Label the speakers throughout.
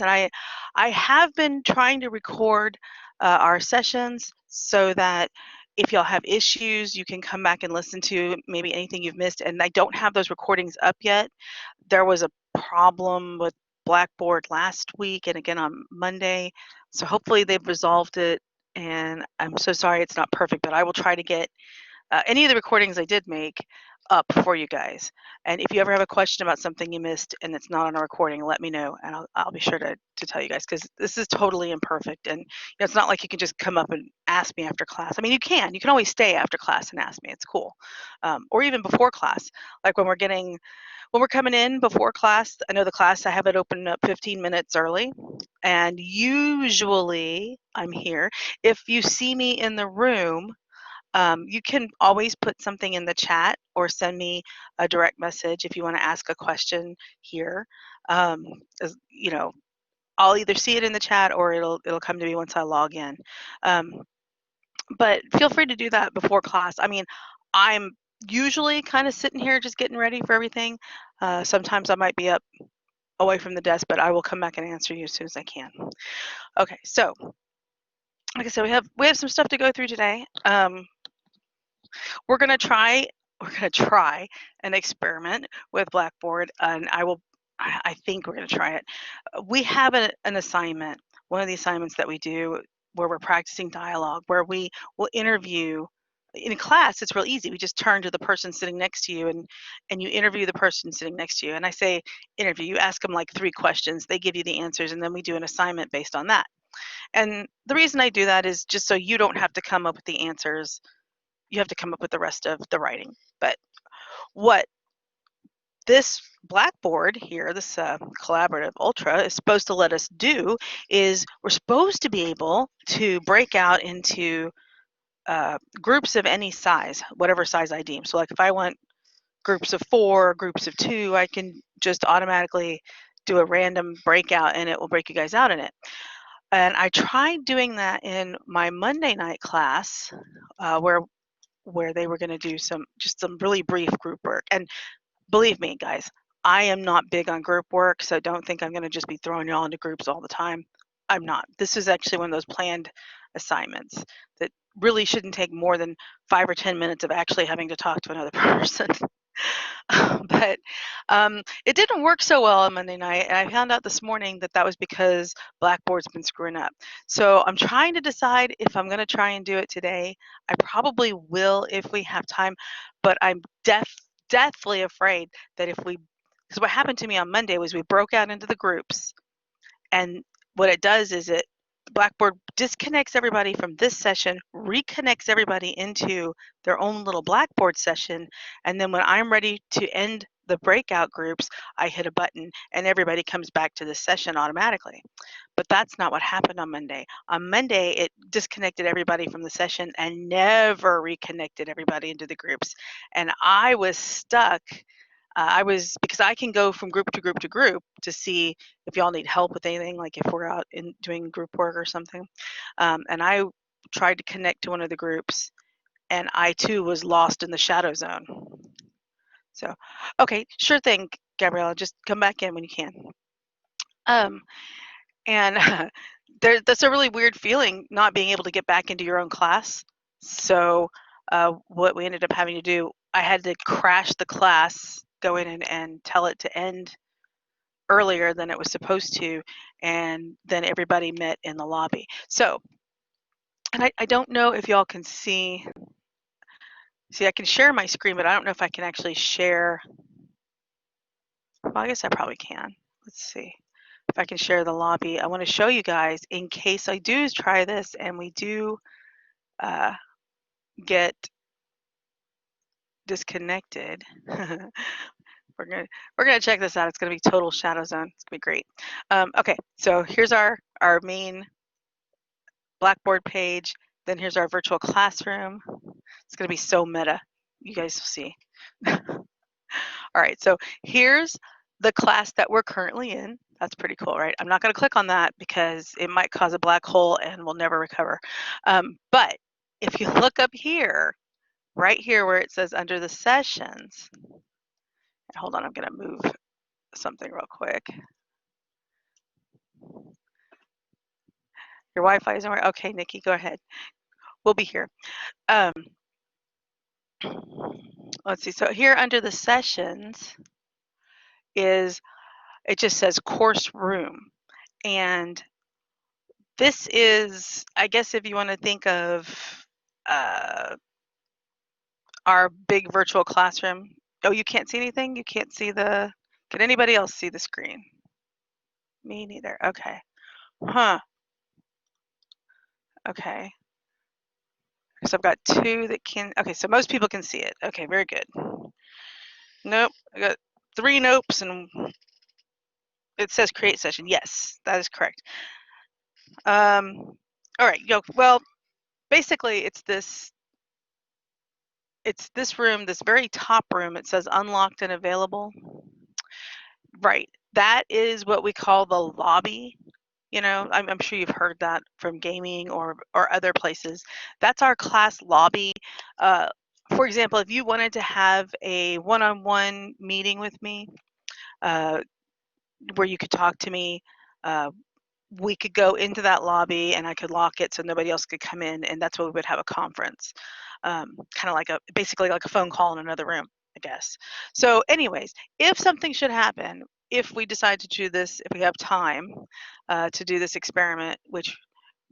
Speaker 1: And I have been trying to record our sessions so that if y'all have issues, you can come back and listen to maybe anything you've missed. And I don't have those recordings up yet. There was a problem with Blackboard last week and again on Monday. So hopefully they've resolved it. And I'm so sorry it's not perfect, but I will try to get any of the recordings I did make up for you guys. And if you ever have a question about something you missed and it's not on a recording, let me know and I'll be sure to tell you guys, because this is totally imperfect. And it's not like you can just come up and ask me after class. I mean, you can always stay after class and ask me. It's cool. Or even before class, like when we're coming in before class. I know the class, I have it open up 15 minutes early, and usually I'm here. If you see me in the room, you can always put something in the chat or send me a direct message if you want to ask a question here. You know, I'll either see it in the chat or it'll come to me once I log in. But feel free to do that before class. I mean, I'm usually kind of sitting here just getting ready for everything. Sometimes I might be up away from the desk, but I will come back and answer you as soon as I can. Okay, so like I said, we have some stuff to go through today. We're gonna try an experiment with Blackboard, and I think we're gonna try it. We have an assignment, one of the assignments that we do where we're practicing dialogue, where we will interview. In class, it's real easy. We just turn to the person sitting next to you and you interview the person sitting next to you. And I say interview, you ask them like 3 questions, they give you the answers, and then we do an assignment based on that. And the reason I do that is just so you don't have to come up with the answers. You have to come up with the rest of the writing. But what this Blackboard here, this Collaborative Ultra, is supposed to let us do is we're supposed to be able to break out into groups of any size, whatever size I deem. So like if I want groups of 4, groups of 2, I can just automatically do a random breakout and it will break you guys out in it. And I tried doing that in my Monday night class where they were going to do some really brief group work. And believe me, guys, I am not big on group work, so don't think I'm going to just be throwing y'all into groups all the time. I'm not. This is actually one of those planned assignments that really shouldn't take more than 5 or 10 minutes of actually having to talk to another person. But it didn't work so well on Monday night, and I found out this morning that that was because Blackboard's been screwing up. So I'm trying to decide if I'm going to try and do it today. I probably will if we have time, but I'm deathly afraid that because what happened to me on Monday was we broke out into the groups, and what it does is Blackboard disconnects everybody from this session, reconnects everybody into their own little Blackboard session, and then when I'm ready to end the breakout groups, I hit a button and everybody comes back to the session automatically. But that's not what happened on Monday. On Monday, it disconnected everybody from the session and never reconnected everybody into the groups. And I was stuck. Because I can go from group to group to group to see if y'all need help with anything, like if we're out in doing group work or something. And I tried to connect to one of the groups, and I too was lost in the shadow zone. So, okay, sure thing, Gabriella, just come back in when you can. And that's a really weird feeling, not being able to get back into your own class. So what we ended up having to do, I had to crash the class, go in and tell it to end earlier than it was supposed to, and then everybody met in the lobby. So, and I don't know if y'all can see, I can share my screen, but I don't know if I can actually share. Well, I guess I probably can. Let's see if I can share the lobby. I want to show you guys in case I do try this and we do get disconnected. we're gonna check this out. It's gonna be total shadow zone. It's gonna be great. Okay, so here's our main Blackboard page. Then here's our virtual classroom. It's gonna be so meta. You guys will see. All right, so here's the class that we're currently in. That's pretty cool, right? I'm not going to click on that because it might cause a black hole and we'll never recover. But if you look up here, right here where it says under the sessions, hold on, I'm going to move something real quick. Your Wi-Fi isn't working? Okay, Nikki, go ahead. We'll be here. Let's see. So here under the sessions is, it just says course room. And this is, I guess if you want to think of our big virtual classroom. Oh, you can't see anything? You can't see the, can anybody else see the screen? Me neither. Okay. Huh. Okay. So I've got two that can, okay, so most people can see it. Okay, very good. Nope, I got 3 nopes and it says create session. Yes, that is correct. All right, well, basically it's this room, this very top room. It says unlocked and available. Right, that is what we call the lobby. You know, I'm sure you've heard that from gaming or other places. That's our class lobby. For example, if you wanted to have a one-on-one meeting with me, where you could talk to me, we could go into that lobby and I could lock it so nobody else could come in, and that's where we would have a conference. Kind of like basically like a phone call in another room, I guess. So anyways, if something should happen, if we decide to do this, if we have time to do this experiment, which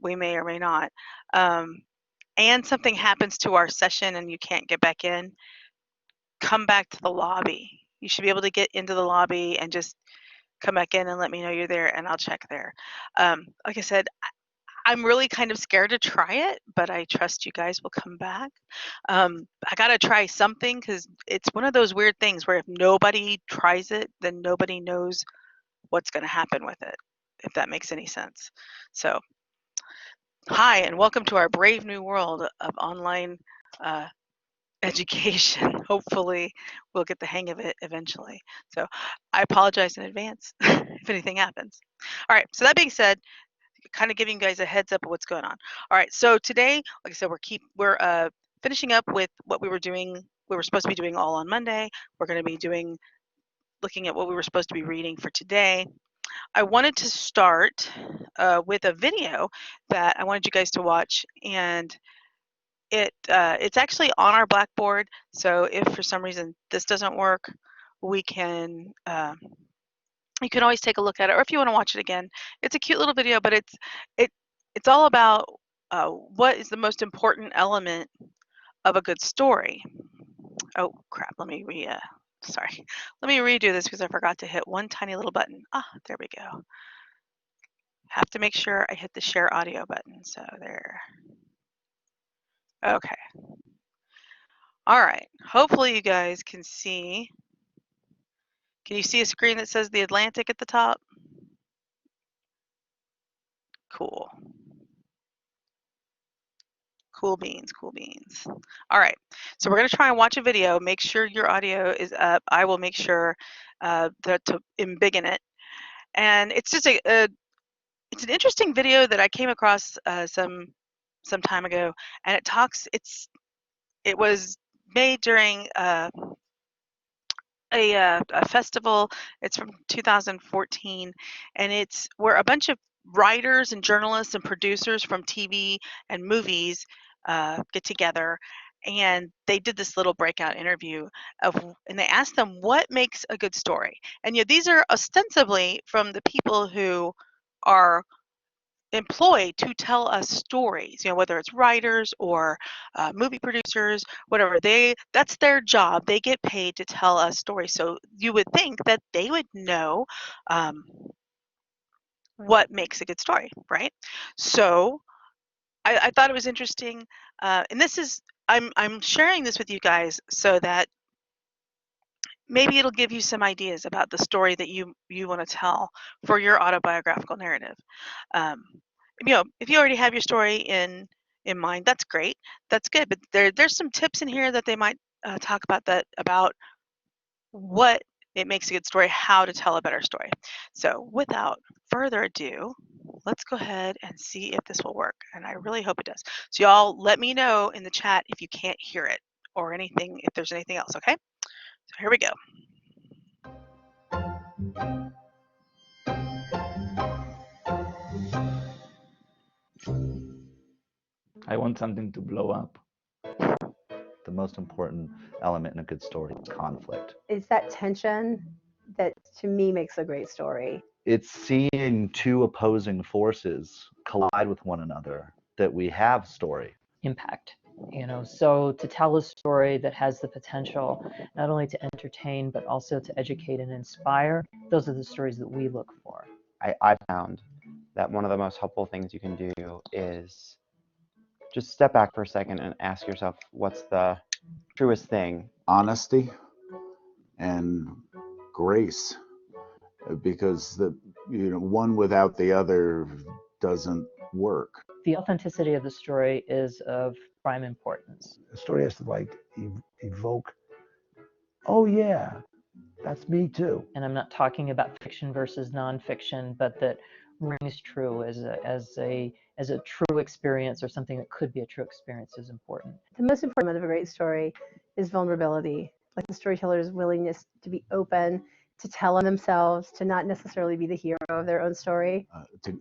Speaker 1: we may or may not, and something happens to our session and you can't get back in, come back to the lobby. You should be able to get into the lobby and just come back in and let me know you're there, and I'll check there. Like I said, I'm really kind of scared to try it, but I trust you guys will come back. I got to try something because it's one of those weird things where if nobody tries it, then nobody knows what's going to happen with it, if that makes any sense. So, hi, and welcome to our brave new world of online education. Hopefully, we'll get the hang of it eventually. So, I apologize in advance if anything happens. All right, so that being said, kind of giving you guys a heads up of what's going on. All right, so today, like I said, we're finishing up with what we were doing. We were supposed to be doing all on Monday. We're going to be looking at what we were supposed to be reading for today. I wanted to start with a video that I wanted you guys to watch, and it's actually on our Blackboard. So if for some reason this doesn't work, we can you can always take a look at it, or if you want to watch it again, it's a cute little video, but it's all about what is the most important element of a good story. Oh crap! Let me sorry. Let me redo this because I forgot to hit one tiny little button. Ah, there we go. Have to make sure I hit the share audio button. So there. Okay. All right. Hopefully you guys can see. Can you see a screen that says the Atlantic at the top? Cool. Cool beans, cool beans. All right, so we're gonna try and watch a video. Make sure your audio is up. I will make sure that to embiggen it. And it's just it's an interesting video that I came across some time ago, and it was made during a festival. It's from 2014, and it's where a bunch of writers and journalists and producers from TV and movies get together, and they did this little breakout interview and they asked them what makes a good story. And these are ostensibly from the people who are employed to tell us stories, whether it's writers or movie producers, whatever. That's their job. They get paid to tell us stories. So you would think that they would know what makes a good story, right? So I thought it was interesting, and I'm sharing this with you guys so that maybe it'll give you some ideas about the story that you want to tell for your autobiographical narrative. If you already have your story in mind, that's great. That's good. But there's some tips in here that they might talk about what it makes a good story, how to tell a better story. So without further ado, let's go ahead and see if this will work. And I really hope it does. So y'all let me know in the chat if you can't hear it or anything, if there's anything else, okay? So here we go.
Speaker 2: I want something to blow up.
Speaker 3: The most important element in a good story is conflict.
Speaker 4: It's that tension that to me makes a great story.
Speaker 3: It's seeing two opposing forces collide with one another that we have story.
Speaker 5: Impact. So to tell a story that has the potential not only to entertain but also to educate and inspire, those are the stories that we look for.
Speaker 6: I found that one of the most helpful things you can do is just step back for a second and ask yourself, what's the truest thing?
Speaker 7: Honesty and grace, because one without the other doesn't work.
Speaker 5: The authenticity of the story is of prime importance.
Speaker 8: The story has to evoke, oh yeah, that's me too.
Speaker 5: And I'm not talking about fiction versus nonfiction, but that rings true as a true experience, or something that could be a true experience, is important.
Speaker 4: The most important element of a great story is vulnerability, like the storyteller's willingness to be open, to tell on themselves, to not necessarily be the hero of their own story.
Speaker 7: To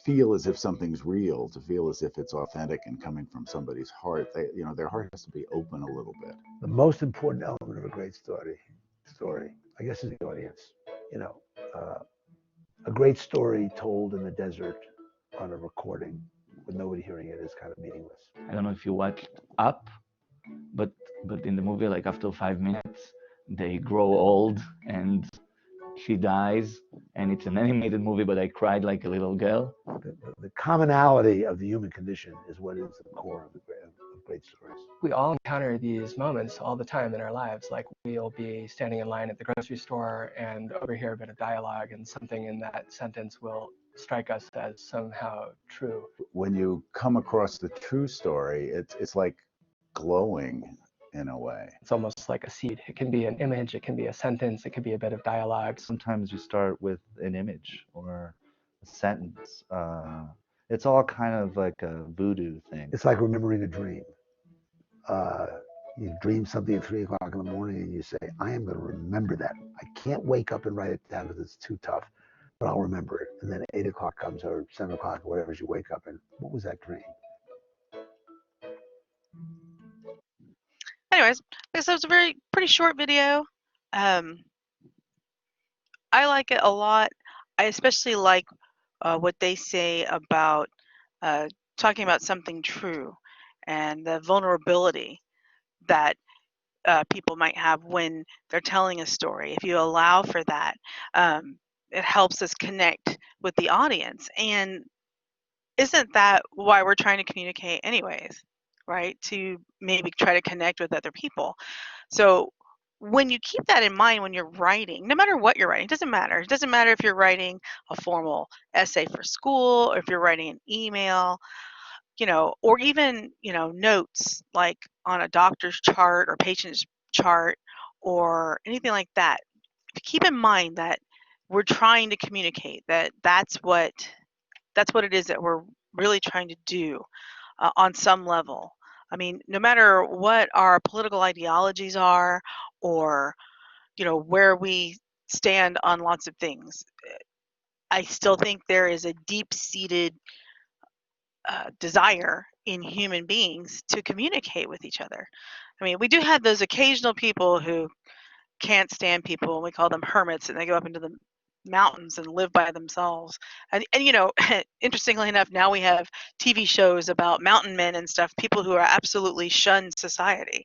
Speaker 7: feel as if something's real, to feel as if it's authentic and coming from somebody's heart. Their heart has to be open a little bit.
Speaker 8: The most important element of a great story, I guess, is the audience. A great story told in the desert on a recording with nobody hearing it is kind of meaningless.
Speaker 2: I don't know if you watched Up, but in the movie, like after 5 minutes, they grow old and she dies, and it's an animated movie, but I cried like a little girl.
Speaker 8: The commonality of the human condition is what is the core of great stories.
Speaker 9: We all encounter these moments all the time in our lives. Like we'll be standing in line at the grocery store and overhear a bit of dialogue, and something in that sentence will strike us as somehow true.
Speaker 7: When you come across the true story, it's like glowing in a way.
Speaker 9: It's almost like a seed. It can be an image, it can be a sentence, it could be a bit of dialogue.
Speaker 3: Sometimes you start with an image or a sentence. It's all kind of like a voodoo thing.
Speaker 8: It's like remembering a dream. You dream something at 3 o'clock in the morning and you say, I am going to remember that. I can't wake up and write it down because it's too tough, but I'll remember it. And then 8 o'clock comes, or 7 o'clock, or whatever, as you wake up, and what was that dream?
Speaker 1: Anyways, this was a pretty short video. I like it a lot. I especially like what they say about talking about something true and the vulnerability that people might have when they're telling a story. If you allow for that, it helps us connect with the audience. And isn't that why we're trying to communicate anyways, right? To maybe try to connect with other people. So when you keep that in mind when you're writing, no matter what you're writing, it doesn't matter. It doesn't matter if you're writing a formal essay for school, or if you're writing an email, or even, notes like on a doctor's chart or patient's chart or anything like that. Keep in mind that we're trying to communicate, that's what it is that we're really trying to do on some level. I mean, no matter what our political ideologies are, or, where we stand on lots of things, I still think there is a deep-seated desire in human beings to communicate with each other. I mean, we do have those occasional people who can't stand people, and we call them hermits, and they go up into the mountains and live by themselves. And interestingly enough, now we have TV shows about mountain men and stuff, people who are absolutely shunned society.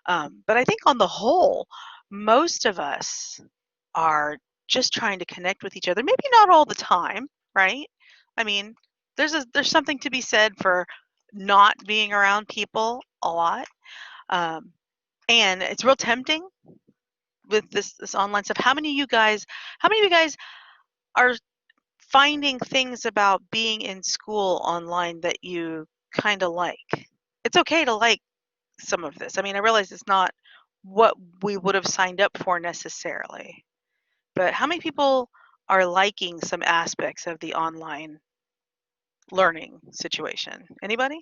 Speaker 1: But I think on the whole, most of us are just trying to connect with each other. Maybe not all the time, right? I mean, there's something to be said for not being around people a lot. And it's real tempting with this online stuff. How many of you guys are finding things about being in school online that you kind of like? It's okay to like some of this. I mean, I realize it's not what we would have signed up for necessarily, but how many people are liking some aspects of the online learning situation? Anybody?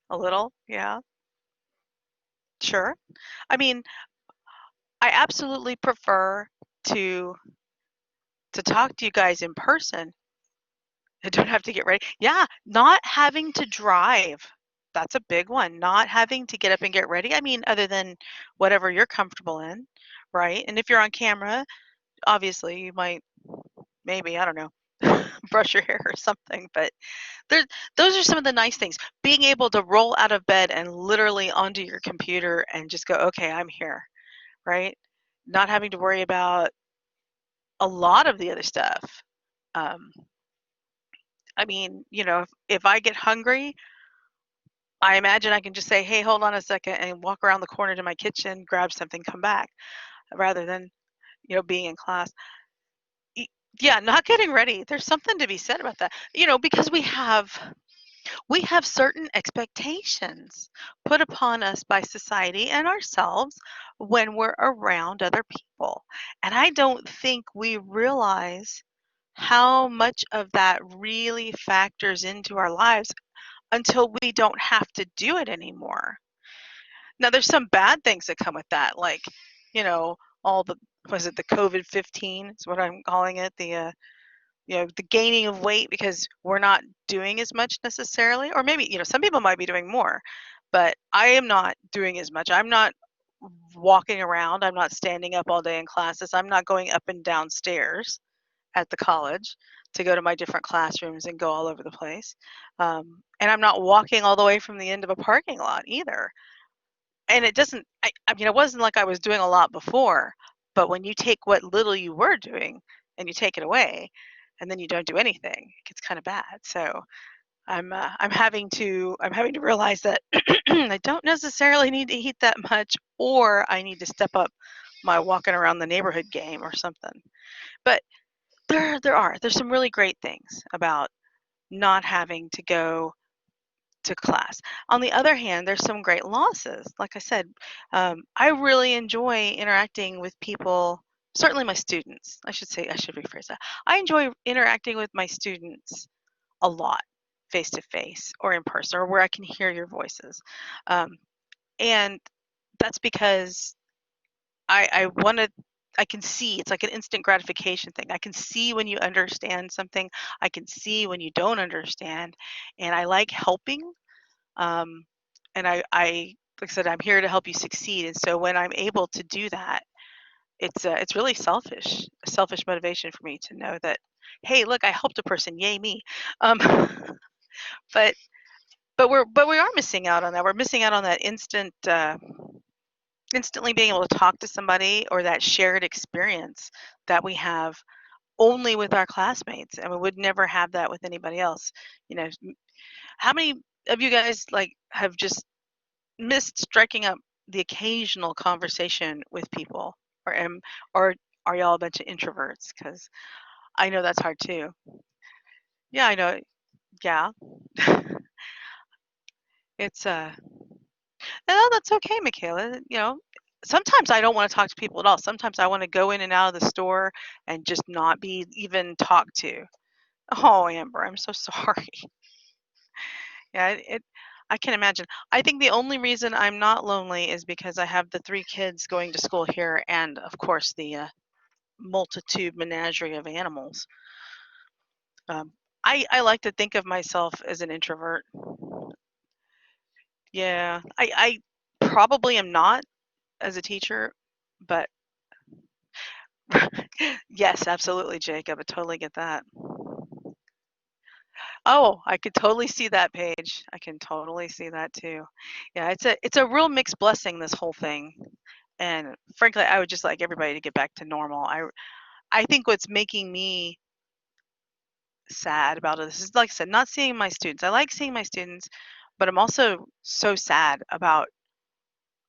Speaker 1: A little, yeah. Sure. I mean, I absolutely prefer to talk to you guys in person I don't have to get ready. Yeah, not having to drive. That's a big one. Not having to get up and get ready. I mean, other than whatever you're comfortable in, right? And if you're on camera, obviously you might, maybe, I don't know, brush your hair or something. But there, those are some of the nice things. Being able to roll out of bed and literally onto your computer and just go, okay, I'm here, right? Not having to worry about a lot of the other stuff. Um, I mean, if I get hungry, I imagine I can just say, hey, hold on a second, and walk around the corner to my kitchen, grab something, come back, rather than, being in class. Y- Yeah, not getting ready. There's something to be said about that, because we have certain expectations put upon us by society and ourselves when we're around other people. And I don't think we realize how much of that really factors into our lives until we don't have to do it anymore. Now, there's some bad things that come with that, like, you know, all the was it the COVID-15 is what I'm calling it, the gaining of weight because we're not doing as much necessarily, or maybe, some people might be doing more, but I am not doing as much. I'm not walking around. I'm not standing up all day in classes. I'm not going up and down stairs at the college to go to my different classrooms and go all over the place. And I'm not walking all the way from the end of a parking lot either. And it doesn't, I mean, it wasn't like I was doing a lot before, but when you take what little you were doing and you take it away, and then you don't do anything, it gets kind of bad. So I'm having to realize that I don't necessarily need to eat that much, or I need to step up my walking around the neighborhood game or something. But there's some really great things about not having to go to class. On the other hand, there's some great losses. Like I said, I really enjoy interacting with people, certainly my students. I should rephrase that. I enjoy interacting with my students a lot, face to face or in person, or where I can hear your voices. Um, and that's because I want to. I can see it's like an instant gratification thing. I can see when you understand something. I can see when you don't understand, and I like helping. Um, and like I said, I'm here to help you succeed. And so when I'm able to do that, it's really a selfish motivation for me to know that, hey, look, I helped a person, yay me. Um, but we are missing out on that. We're missing out on that instantly being able to talk to somebody, or that shared experience that we have only with our classmates, and we would never have that with anybody else. How many of you guys like have just missed striking up the occasional conversation with people, or are y'all a bunch of introverts? Because I know that's hard too. Yeah, I know. Yeah, it's no, that's okay, Michaela. Sometimes I don't want to talk to people at all. Sometimes I want to go in and out of the store and just not be even talked to. Oh, Amber, I'm so sorry. Yeah, I can imagine. I think the only reason I'm not lonely is because I have the 3 kids going to school here, and of course the multitude menagerie of animals. Um, I like to think of myself as an introvert. Yeah, I probably am not as a teacher, but yes, absolutely, Jacob. I totally get that. Oh, I could totally see that page. I can totally see that too. Yeah, it's a real mixed blessing, this whole thing. And frankly, I would just like everybody to get back to normal. I think what's making me sad about it is, like I said, not seeing my students. I like seeing my students, but I'm also so sad about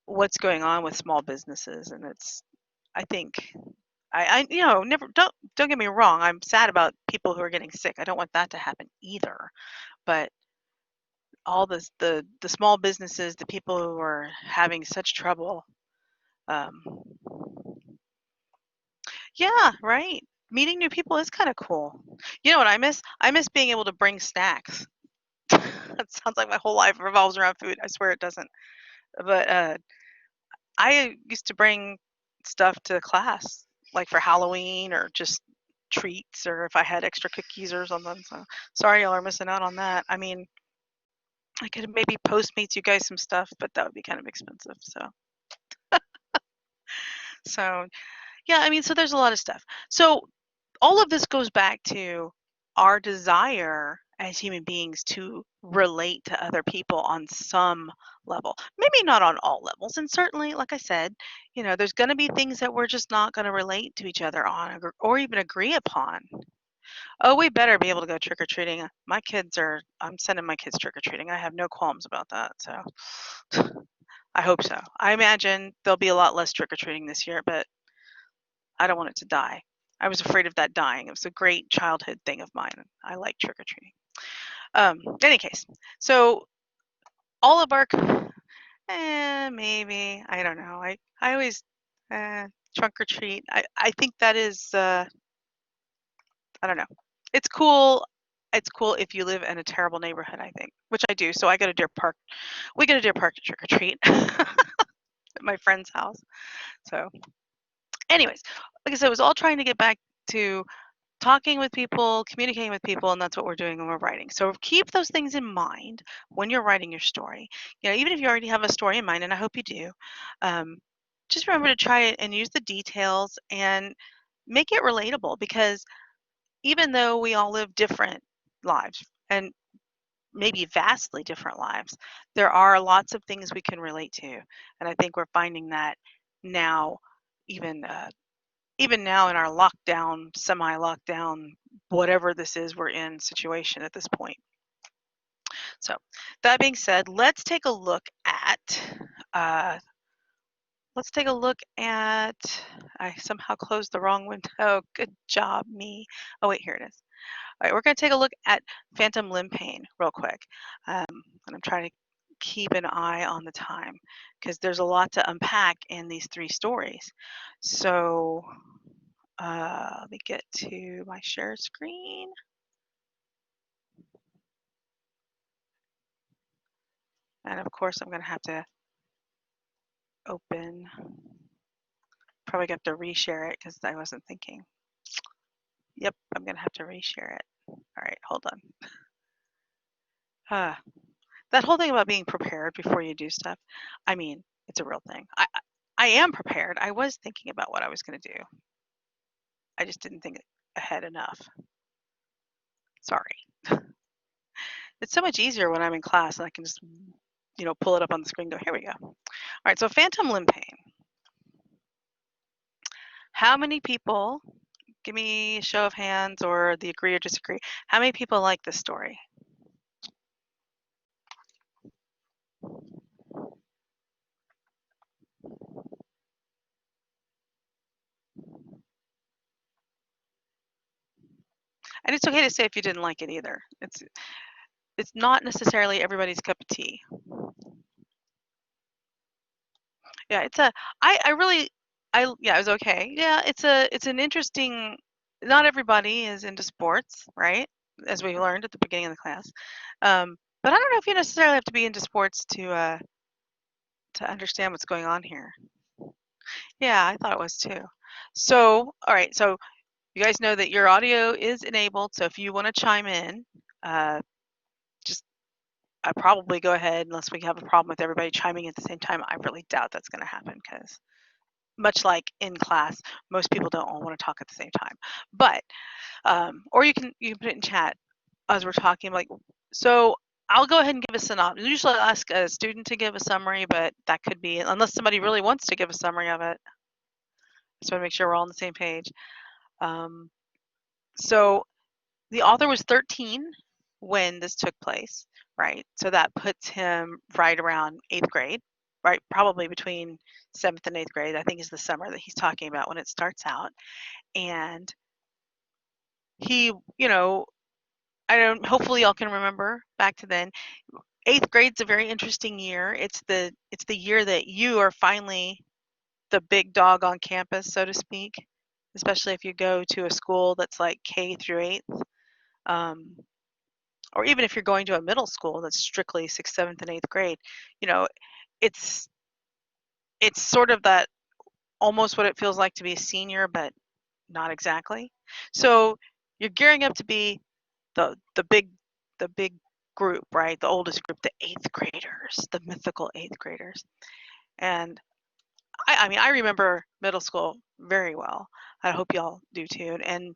Speaker 1: what's going on with small businesses. And I think never, don't get me wrong. I'm sad about people who are getting sick. I don't want that to happen either. But all the small businesses, the people who are having such trouble. Um, yeah, right. Meeting new people is kind of cool. You know what I miss? I miss being able to bring snacks. That sounds like my whole life revolves around food. I swear it doesn't. But I used to bring stuff to class, like for Halloween or just treats or if I had extra cookies or something. So sorry, y'all are missing out on that. I mean, I could maybe Postmates you guys some stuff, but that would be kind of expensive. So yeah, I mean, so there's a lot of stuff. So all of this goes back to our desire as human beings to relate to other people on some level. Maybe not on all levels. And certainly, like I said, there's going to be things that we're just not going to relate to each other on or even agree upon. Oh, we better be able to go trick or treating. I'm sending my kids trick or treating. I have no qualms about that. So I hope so. I imagine there'll be a lot less trick or treating this year, but I don't want it to die. I was afraid of that dying. It was a great childhood thing of mine. I like trick or treating. In any case, so all of our, maybe, I don't know. I always, trunk or treat. I think that is, I don't know. It's cool. It's cool if you live in a terrible neighborhood, I think, which I do. So I go to Deer Park. We go to Deer Park to trick or treat at my friend's house. So anyways, like I said, it was all trying to get back to talking with people, communicating with people, and that's what we're doing when we're writing. So keep those things in mind when you're writing your story. Even if you already have a story in mind, and I hope you do, just remember to try it and use the details and make it relatable, because even though we all live different lives and maybe vastly different lives, there are lots of things we can relate to. And I think we're finding that now, even now in our lockdown, semi-lockdown, whatever this is we're in situation at this point. So that being said, let's take a look at, I somehow closed the wrong window. Good job, me. Oh, wait, here it is. All right, we're going to take a look at phantom limb pain real quick. And I'm trying to keep an eye on the time because there's a lot to unpack in these 3 stories. So let me get to my share screen. And of course, I'm going to have to probably have to reshare it because I wasn't thinking. Yep, I'm going to have to reshare it. All right, hold on. That whole thing about being prepared before you do stuff, I mean, it's a real thing. I am prepared. I was thinking about what I was going to do. I just didn't think ahead enough. Sorry. It's so much easier when I'm in class and I can just, pull it up on the screen and go, here we go. All right, so phantom limb pain. How many people, give me a show of hands or the agree or disagree, how many people like this story? And it's okay to say if you didn't like it either. It's not necessarily everybody's cup of tea. Yeah, it was okay. Yeah, it's an interesting, not everybody is into sports, right? As we learned at the beginning of the class. But I don't know if you necessarily have to be into sports to understand what's going on here. Yeah, I thought it was too. So, all right, so you guys know that your audio is enabled. So if you want to chime in, I'd probably go ahead unless we have a problem with everybody chiming at the same time. I really doubt that's going to happen because much like in class, most people don't all want to talk at the same time. But, or you can put it in chat as we're talking. So I'll go ahead and give a synopsis. Usually I'll ask a student to give a summary, but that could be, unless somebody really wants to give a summary of it. Just want to make sure we're all on the same page. So the author was 13 when this took place, right? So that puts him right around 8th grade, right? Probably between 7th and 8th grade, I think is the summer that he's talking about when it starts out. And he, hopefully y'all can remember back to then. 8th grade's a very interesting year. It's the year that you are finally the big dog on campus, so to speak, especially if you go to a school that's like K through 8th. Or even if you're going to a middle school that's strictly 6th, 7th, and 8th grade, it's sort of that almost what it feels like to be a senior, but not exactly. So you're gearing up to be the big group, right? The oldest group, the 8th graders, the mythical 8th graders. And I mean, I remember middle school very well. I hope y'all do too. And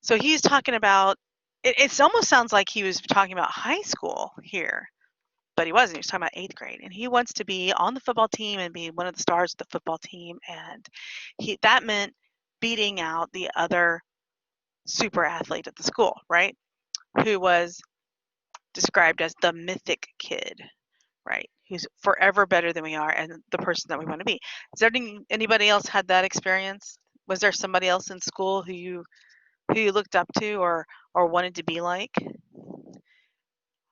Speaker 1: so he's talking about it almost sounds like he was talking about high school here, but he wasn't. He was talking about 8th grade. And he wants to be on the football team and be one of the stars of the football team. And that meant beating out the other super athlete at the school, right? Who was described as the mythic kid, right? Who's forever better than we are and the person that we want to be. Is there anybody else had that experience? Was there somebody else in school who you looked up to or wanted to be like?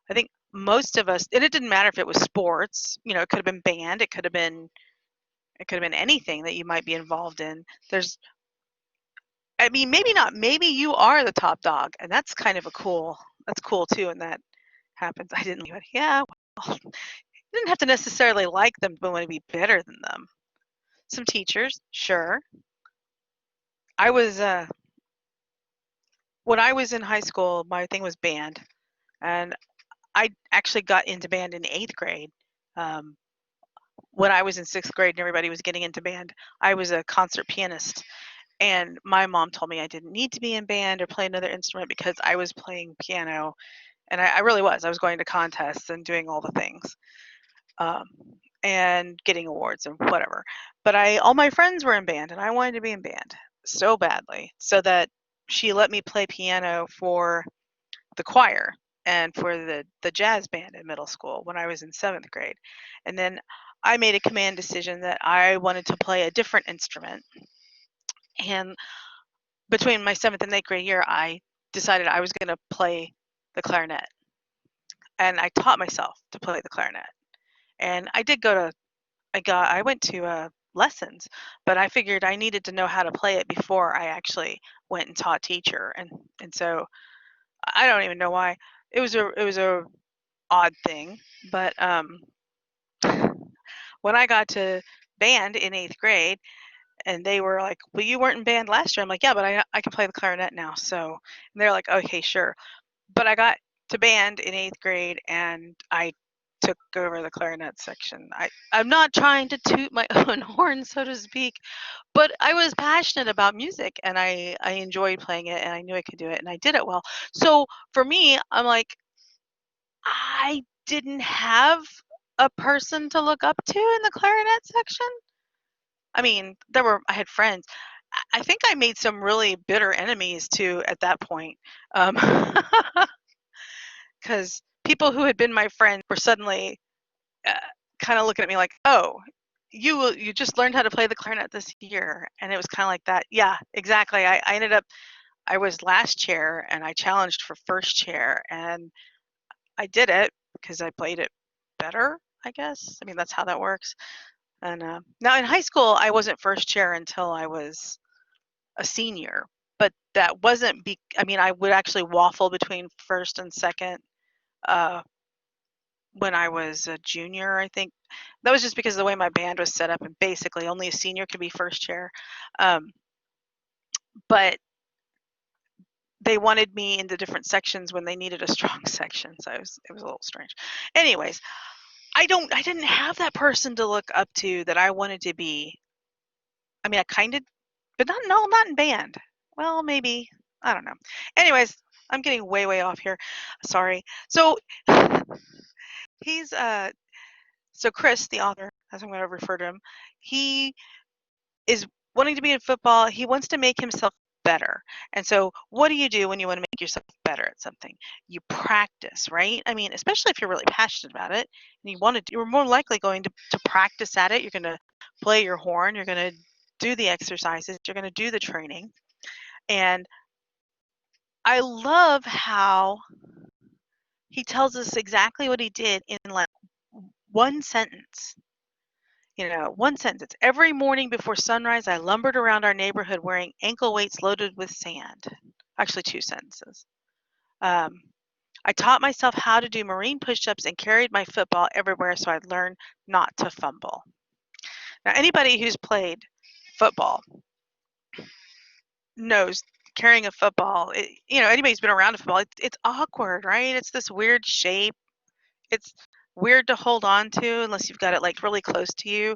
Speaker 1: I think most of us, and it didn't matter if it was sports, you know, it could have been band, it could have been anything that you might be involved in. I mean, maybe not, maybe you are the top dog, and that's kind of that's cool too, and that happens. I didn't, yeah, well, you didn't have to necessarily like them, but want to be better than them. Some teachers, sure. I was, when I was in high school, my thing was band, and I actually got into band in 8th grade. When I was in 6th grade and everybody was getting into band, I was a concert pianist. And my mom told me I didn't need to be in band or play another instrument because I was playing piano. And I really was. I was going to contests and doing all the things and getting awards and whatever. But all my friends were in band and I wanted to be in band so badly, so that she let me play piano for the choir and for the jazz band in middle school when I was in 7th grade. And then I made a command decision that I wanted to play a different instrument. And between my 7th and 8th grade year, I decided I was going to play the clarinet. And I taught myself to play the clarinet. And I did I went to lessons, but I figured I needed to know how to play it before I actually went and taught teacher. And so I don't even know why. It was a odd thing, but when I got to band in 8th grade, and they were like, "Well, you weren't in band last year." I'm like, "Yeah, but I can play the clarinet now." So and they're like, "Okay, sure." But I got to band in 8th grade, and I took over the clarinet section. I'm not trying to toot my own horn, so to speak, but I was passionate about music, and I enjoyed playing it, and I knew I could do it, and I did it well. So for me, I'm like, I didn't have a person to look up to in the clarinet section. I mean, I had friends. I think I made some really bitter enemies too at that point. Because people who had been my friends were suddenly kind of looking at me like, "Oh, you just learned how to play the clarinet this year," and it was kind of like that. Yeah, exactly. I ended up, I was last chair and I challenged for first chair, and I did it because I played it better, I guess. I mean, that's how that works. And now in high school, I wasn't first chair until I was a senior, but that wasn't I mean, I would actually waffle between first and second when I was a junior, I think. That was just because of the way my band was set up, and basically only a senior could be first chair. But they wanted me in the different sections when they needed a strong section, so it was a little strange. Anyways, I didn't have that person to look up to that I wanted to be. I mean, I kind of, but not in band. Well, maybe, I don't know. Anyways, I'm getting way off here. Sorry. So he's so Chris, the author, as I'm going to refer to him, he is wanting to be in football. He wants to make himself better. And so what do you do when you want to make yourself better at something? You practice, right? I mean, especially if you're really passionate about it and you're more likely going to practice at it. You're going to play your horn. You're going to do the exercises. You're going to do the training. And I love how he tells us exactly what he did in like one sentence. You know, one sentence. Every morning before sunrise, I lumbered around our neighborhood wearing ankle weights loaded with sand. Actually, 2 sentences. I taught myself how to do marine push-ups and carried my football everywhere so I'd learn not to fumble. Now, anybody who's played football carrying a football, anybody who's been around a football, it's awkward, right? It's this weird shape. It's weird to hold on to unless you've got it like really close to you.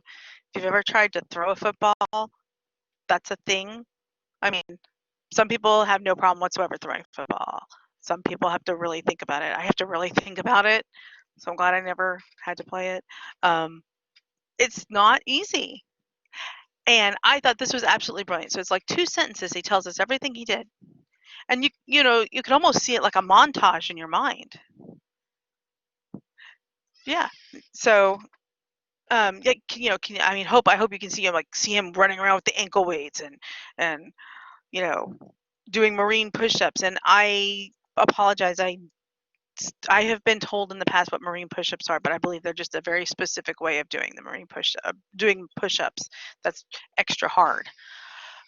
Speaker 1: If you've ever tried to throw a football, that's a thing. I mean, some people have no problem whatsoever throwing a football. Some people have to really think about it. I have to really think about it. So I'm glad I never had to play it. It's not easy. And I thought this was absolutely brilliant. So it's like 2 sentences. He tells us everything he did. And you could almost see it like a montage in your mind. Yeah. So yeah, I hope you can see him running around with the ankle weights and doing marine push-ups. And I apologize, I have been told in the past what marine push-ups are, but I believe they're just a very specific way of doing doing push-ups that's extra hard.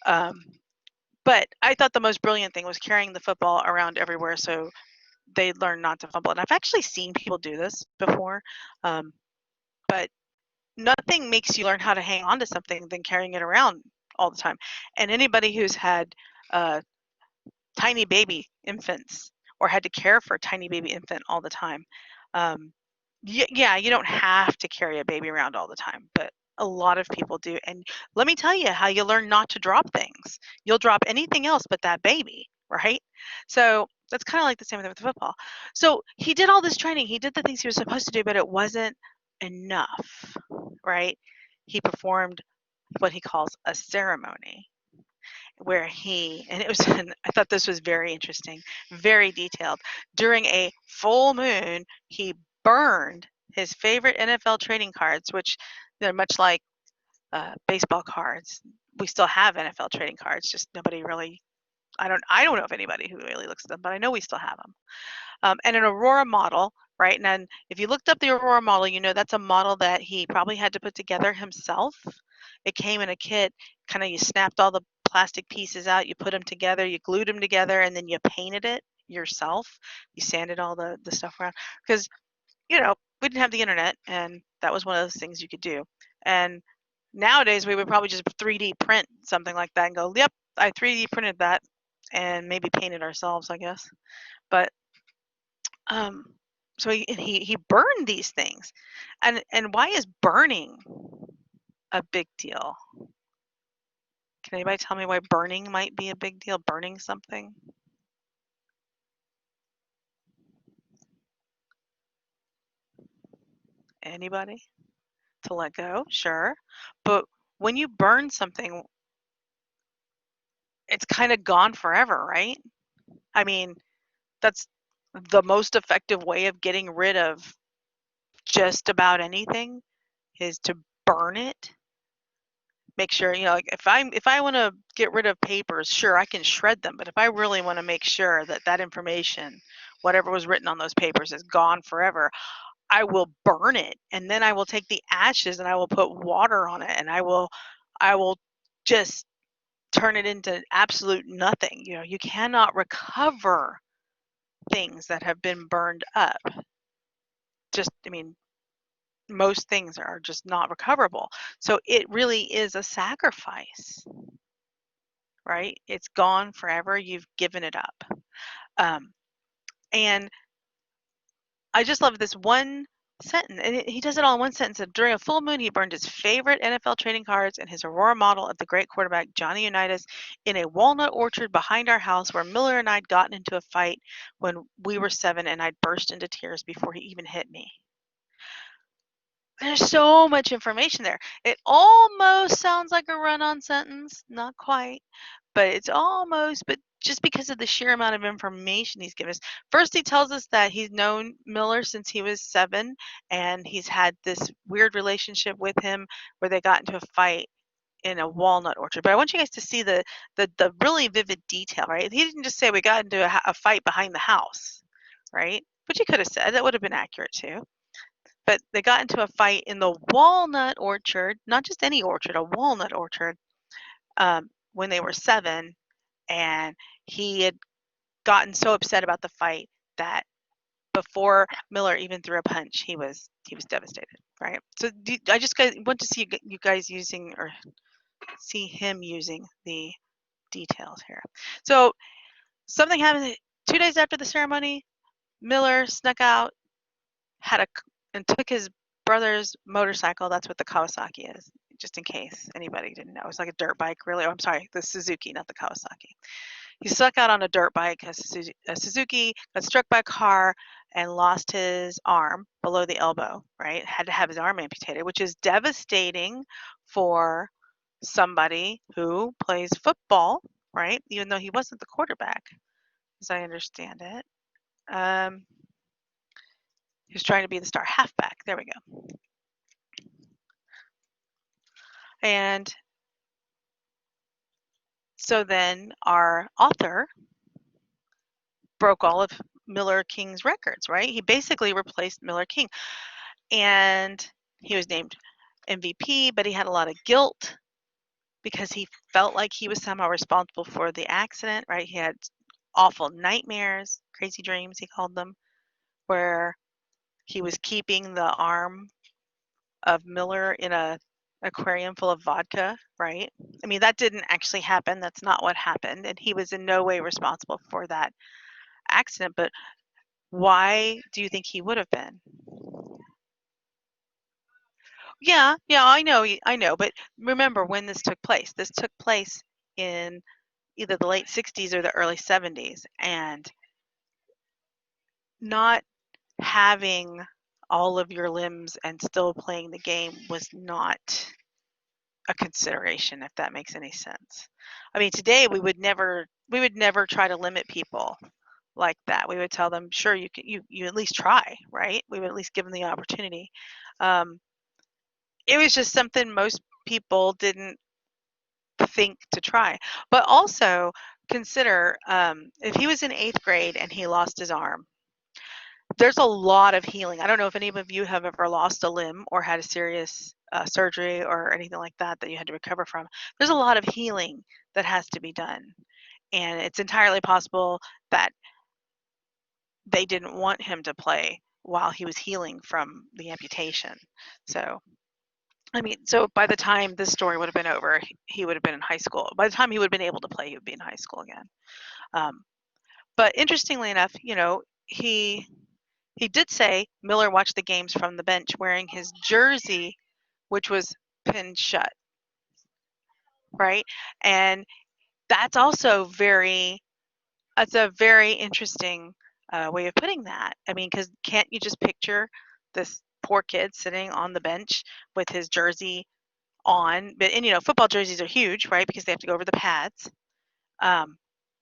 Speaker 1: But I thought the most brilliant thing was carrying the football around everywhere so they learn not to fumble. And I've actually seen people do this before, but nothing makes you learn how to hang on to something than carrying it around all the time. And anybody who's had tiny baby infants or had to care for a tiny baby infant all the time, yeah, you don't have to carry a baby around all the time, but a lot of people do. And let me tell you how you learn not to drop things. You'll drop anything else but that baby, right? So that's kind of like the same thing with the football. So he did all this training. He did the things he was supposed to do, but it wasn't enough, right? He performed what he calls a ceremony where and it was, I thought this was very interesting, very detailed. During a full moon, he burned his favorite NFL trading cards, which they're much like baseball cards. We still have NFL trading cards, just nobody really, I don't know of anybody who really looks at them, but I know we still have them. And an Aurora model, right? And then if you looked up the Aurora model, that's a model that he probably had to put together himself. It came in a kit, kind of you snapped all the plastic pieces out, you put them together, you glued them together, and then you painted it yourself. You sanded all the stuff around because, we didn't have the internet, and that was one of those things you could do. And nowadays we would probably just 3D print something like that and go, yep, I 3D printed that, and maybe paint it ourselves, I guess. But so he burned these things, and why is burning a big deal? Can anybody tell me why burning might be a big deal? Burning something? Anybody? To let go? Sure. But when you burn something, it's kind of gone forever, right? I mean, that's the most effective way of getting rid of just about anything is to burn it. Make sure, like if I want to get rid of papers, sure, I can shred them. But if I really want to make sure that information, whatever was written on those papers, is gone forever, I will burn it, and then I will take the ashes and I will put water on it, and I will just turn it into absolute nothing. You cannot recover things that have been burned up. Most things are just not recoverable. So it really is a sacrifice, right? It's gone forever. You've given it up. And I just love this one sentence. And he does it all in one sentence. During a full moon, he burned his favorite NFL trading cards and his Aurora model of the great quarterback Johnny Unitas in a walnut orchard behind our house where Miller and I'd gotten into a fight when we were 7, and I'd burst into tears before he even hit me. There's so much information there. It almost sounds like a run-on sentence, not quite, but it's almost, but just because of the sheer amount of information he's given us. First, he tells us that he's known Miller since he was 7, and he's had this weird relationship with him where they got into a fight in a walnut orchard. But I want you guys to see the really vivid detail, right? He didn't just say we got into a fight behind the house, right? Which he could have said. That would have been accurate too. But they got into a fight in the walnut orchard, not just any orchard, a walnut orchard, when they were 7, and he had gotten so upset about the fight that before Miller even threw a punch, he was devastated, right? So I just want to see you guys using, or see him using, the details here. So something happened 2 days after the ceremony. Miller snuck out, and took his brother's motorcycle. That's what the Kawasaki is, just in case anybody didn't know. It's like a dirt bike, really. Oh, I'm sorry, the Suzuki, not the Kawasaki. He snuck out on a dirt bike, a Suzuki, got struck by a car, and lost his arm below the elbow, right? Had to have his arm amputated, which is devastating for somebody who plays football, right? Even though he wasn't the quarterback, as I understand it. He was trying to be the star halfback. There we go. And so then our author broke all of Miller King's records, right? He basically replaced Miller King. And he was named MVP, but he had a lot of guilt because he felt like he was somehow responsible for the accident, right? He had awful nightmares, crazy dreams, he called them, where he was keeping the arm of Miller in a aquarium full of vodka, right? I mean, that didn't actually happen. That's not what happened. And he was in no way responsible for that accident. But why do you think he would have been? Yeah, I know. But remember when this took place. This took place in either the late 60s or the early 70s. And not having all of your limbs and still playing the game was not a consideration, if that makes any sense. I mean, today we would never try to limit people like that. We would tell them, sure, you can, you at least try, right? We would at least give them the opportunity. It was just something most people didn't think to try. But also consider if he was in 8th grade and he lost his arm, there's a lot of healing. I don't know if any of you have ever lost a limb or had a serious surgery or anything like that that you had to recover from. There's a lot of healing that has to be done. And it's entirely possible that they didn't want him to play while he was healing from the amputation. So, I mean, so by the time this story would have been over, he would have been in high school. By the time he would have been able to play, he would be in high school again. But interestingly enough, you know, he did say Miller watched the games from the bench wearing his jersey, which was pinned shut, right? And that's also that's a very interesting way of putting that. I mean, because can't you just picture this poor kid sitting on the bench with his jersey on? And, you know, football jerseys are huge, right? Because they have to go over the pads.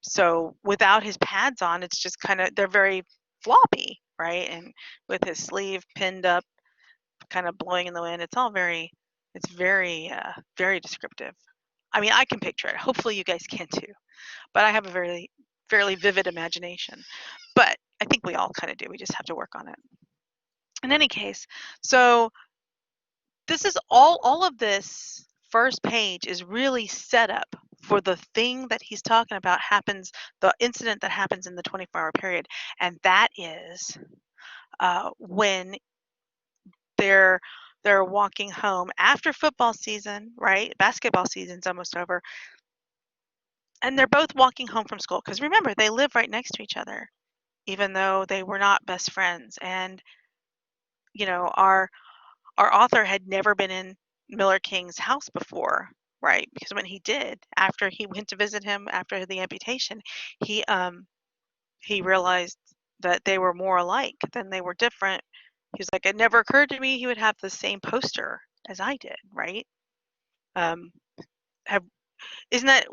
Speaker 1: So without his pads on, it's just kind of, they're very floppy, right? And with his sleeve pinned up, kind of blowing in the wind, it's very, very descriptive. I mean, I can picture it. Hopefully you guys can too. But I have a fairly vivid imagination. But I think we all kind of do. We just have to work on it. In any case, so this is all of this first page is really set up for the thing that he's talking about happens, the incident that happens in the 24-hour period. And that is when they're walking home after football season, right? Basketball season's almost over. And they're both walking home from school. Because remember, they live right next to each other, even though they were not best friends. And, you know, our author had never been in Miller King's house before, right? Because when he did, after he went to visit him after the amputation, he realized that they were more alike than they were different. He was like, it never occurred to me he would have the same poster as I did, right? Isn't that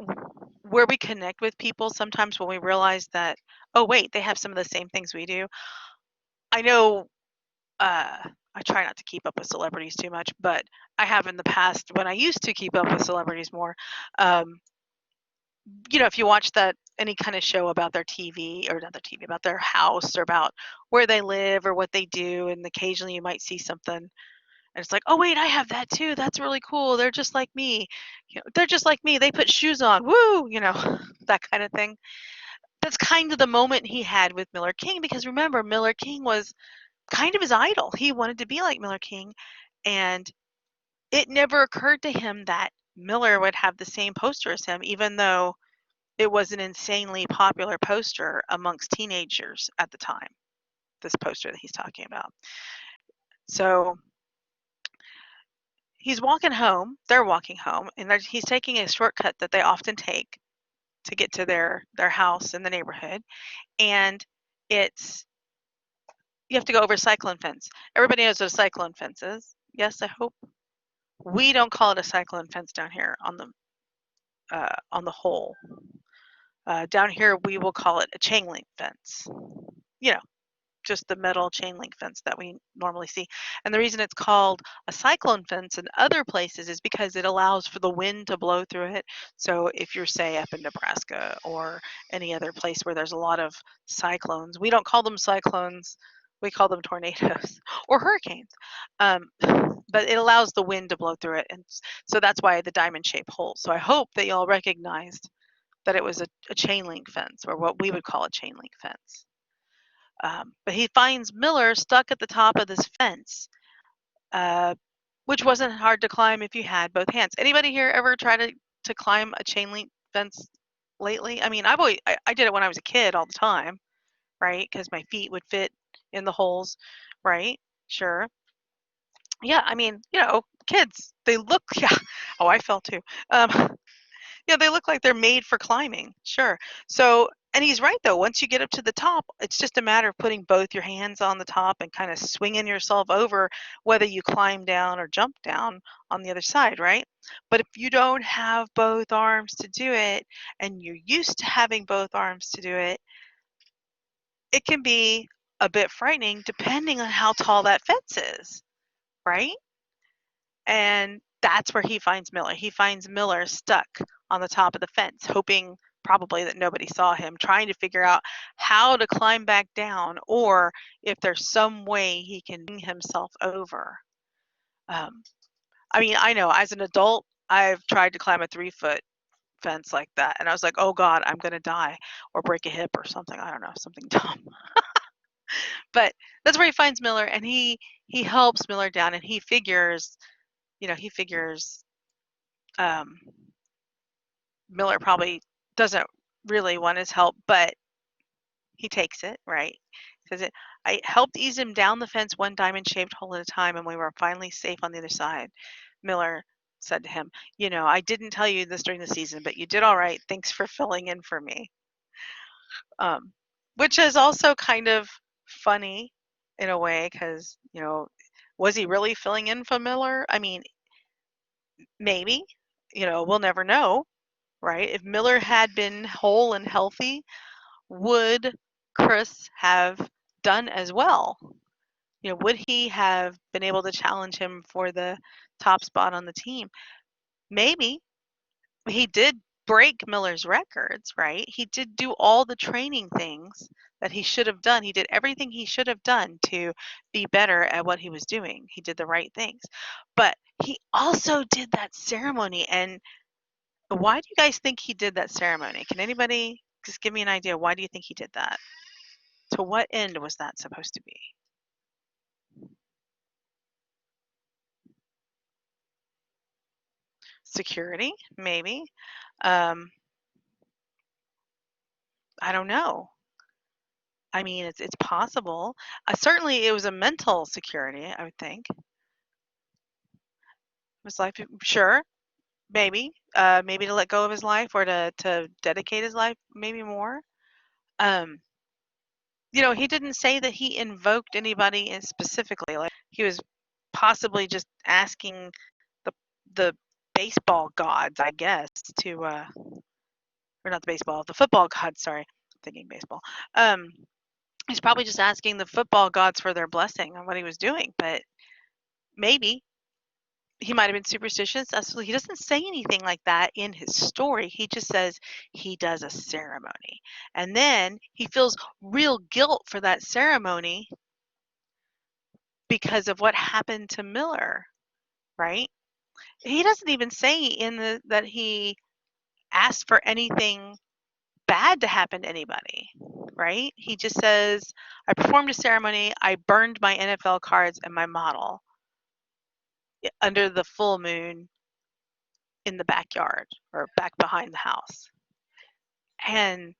Speaker 1: where we connect with people sometimes, when we realize that, oh wait, they have some of the same things we do? I know I try not to keep up with celebrities too much, but I have in the past when I used to keep up with celebrities more. You know, if you watch any kind of show about their TV, or not their TV, about their house, or about where they live or what they do, and occasionally you might see something and it's like, oh wait, I have that too. That's really cool. They're just like me. You know, they're just like me. They put shoes on. Woo, you know, that kind of thing. That's kind of the moment he had with Miller King, because remember, Miller King was kind of his idol. He wanted to be like Miller King, and it never occurred to him that Miller would have the same poster as him, even though it was an insanely popular poster amongst teenagers at the time, this poster that he's talking about. So he's walking home, they're walking home, and he's taking a shortcut that they often take to get to their house in the neighborhood. And it's, you have to go over a cyclone fence. Everybody knows what a cyclone fence is. Yes, I hope. We don't call it a cyclone fence down here on the whole. Down here, we will call it a chain link fence. You know, just the metal chain link fence that we normally see. And the reason it's called a cyclone fence in other places is because it allows for the wind to blow through it. So if you're, say, up in Nebraska or any other place where there's a lot of cyclones, we don't call them cyclones, we call them tornadoes or hurricanes. But it allows the wind to blow through it. And so that's why the diamond shaped hole. So I hope that y'all recognized that it was a chain link fence, or what we would call a chain link fence. But he finds Miller stuck at the top of this fence, which wasn't hard to climb if you had both hands. Anybody here ever try to climb a chain link fence lately? I mean, I did it when I was a kid all the time, right? Because my feet would fit in the holes, right? Sure. Yeah, I mean, kids, they look, yeah. Oh, I fell too. Yeah, they look like they're made for climbing. Sure. So, and he's right though. Once you get up to the top, it's just a matter of putting both your hands on the top and kind of swinging yourself over, whether you climb down or jump down on the other side, right? But if you don't have both arms to do it, and you're used to having both arms to do it, it can be a bit frightening depending on how tall that fence is, right? And that's where he finds Miller. He finds Miller stuck on the top of the fence, hoping probably that nobody saw him, trying to figure out how to climb back down, or if there's some way he can bring himself over. I mean, I know as an adult, I've tried to climb a 3-foot fence like that, and I was like, oh God, I'm going to die or break a hip or something. I don't know, something dumb. But that's where he finds Miller, and he helps Miller down, and he figures Miller probably doesn't really want his help, but he takes it, right? Says I helped ease him down the fence one diamond-shaped hole at a time, and we were finally safe on the other side. Miller said to him, I didn't tell you this during the season, but you did all right. Thanks for filling in for me. Which is also kind of funny in a way, because, was he really filling in for Miller? I mean, maybe, we'll never know, right? If Miller had been whole and healthy, would Chris have done as well? Would he have been able to challenge him for the top spot on the team? Maybe. He did break Miller's records, right? He did do all the training things that he should have done. He did everything he should have done to be better at what he was doing. He did the right things. But he also did that ceremony. And why do you guys think he did that ceremony? Can anybody just give me an idea? Why do you think he did that? To what end was that supposed to be? Security, maybe. I don't know. I mean, it's possible. Certainly, it was a mental security, I would think. His life, sure, maybe. Maybe to let go of his life, or to dedicate his life, maybe more. He didn't say that he invoked anybody specifically. Like, he was possibly just asking the baseball gods, I guess, or not the baseball, the football gods. Sorry, I'm thinking baseball. He's probably just asking the football gods for their blessing on what he was doing. But maybe he might have been superstitious. He doesn't say anything like that in his story. He just says he does a ceremony, and then he feels real guilt for that ceremony because of what happened to Miller, right? He doesn't even say that he asked for anything bad to happen to anybody, right? He just says, I performed a ceremony, I burned my NFL cards and my model under the full moon in the backyard or back behind the house. And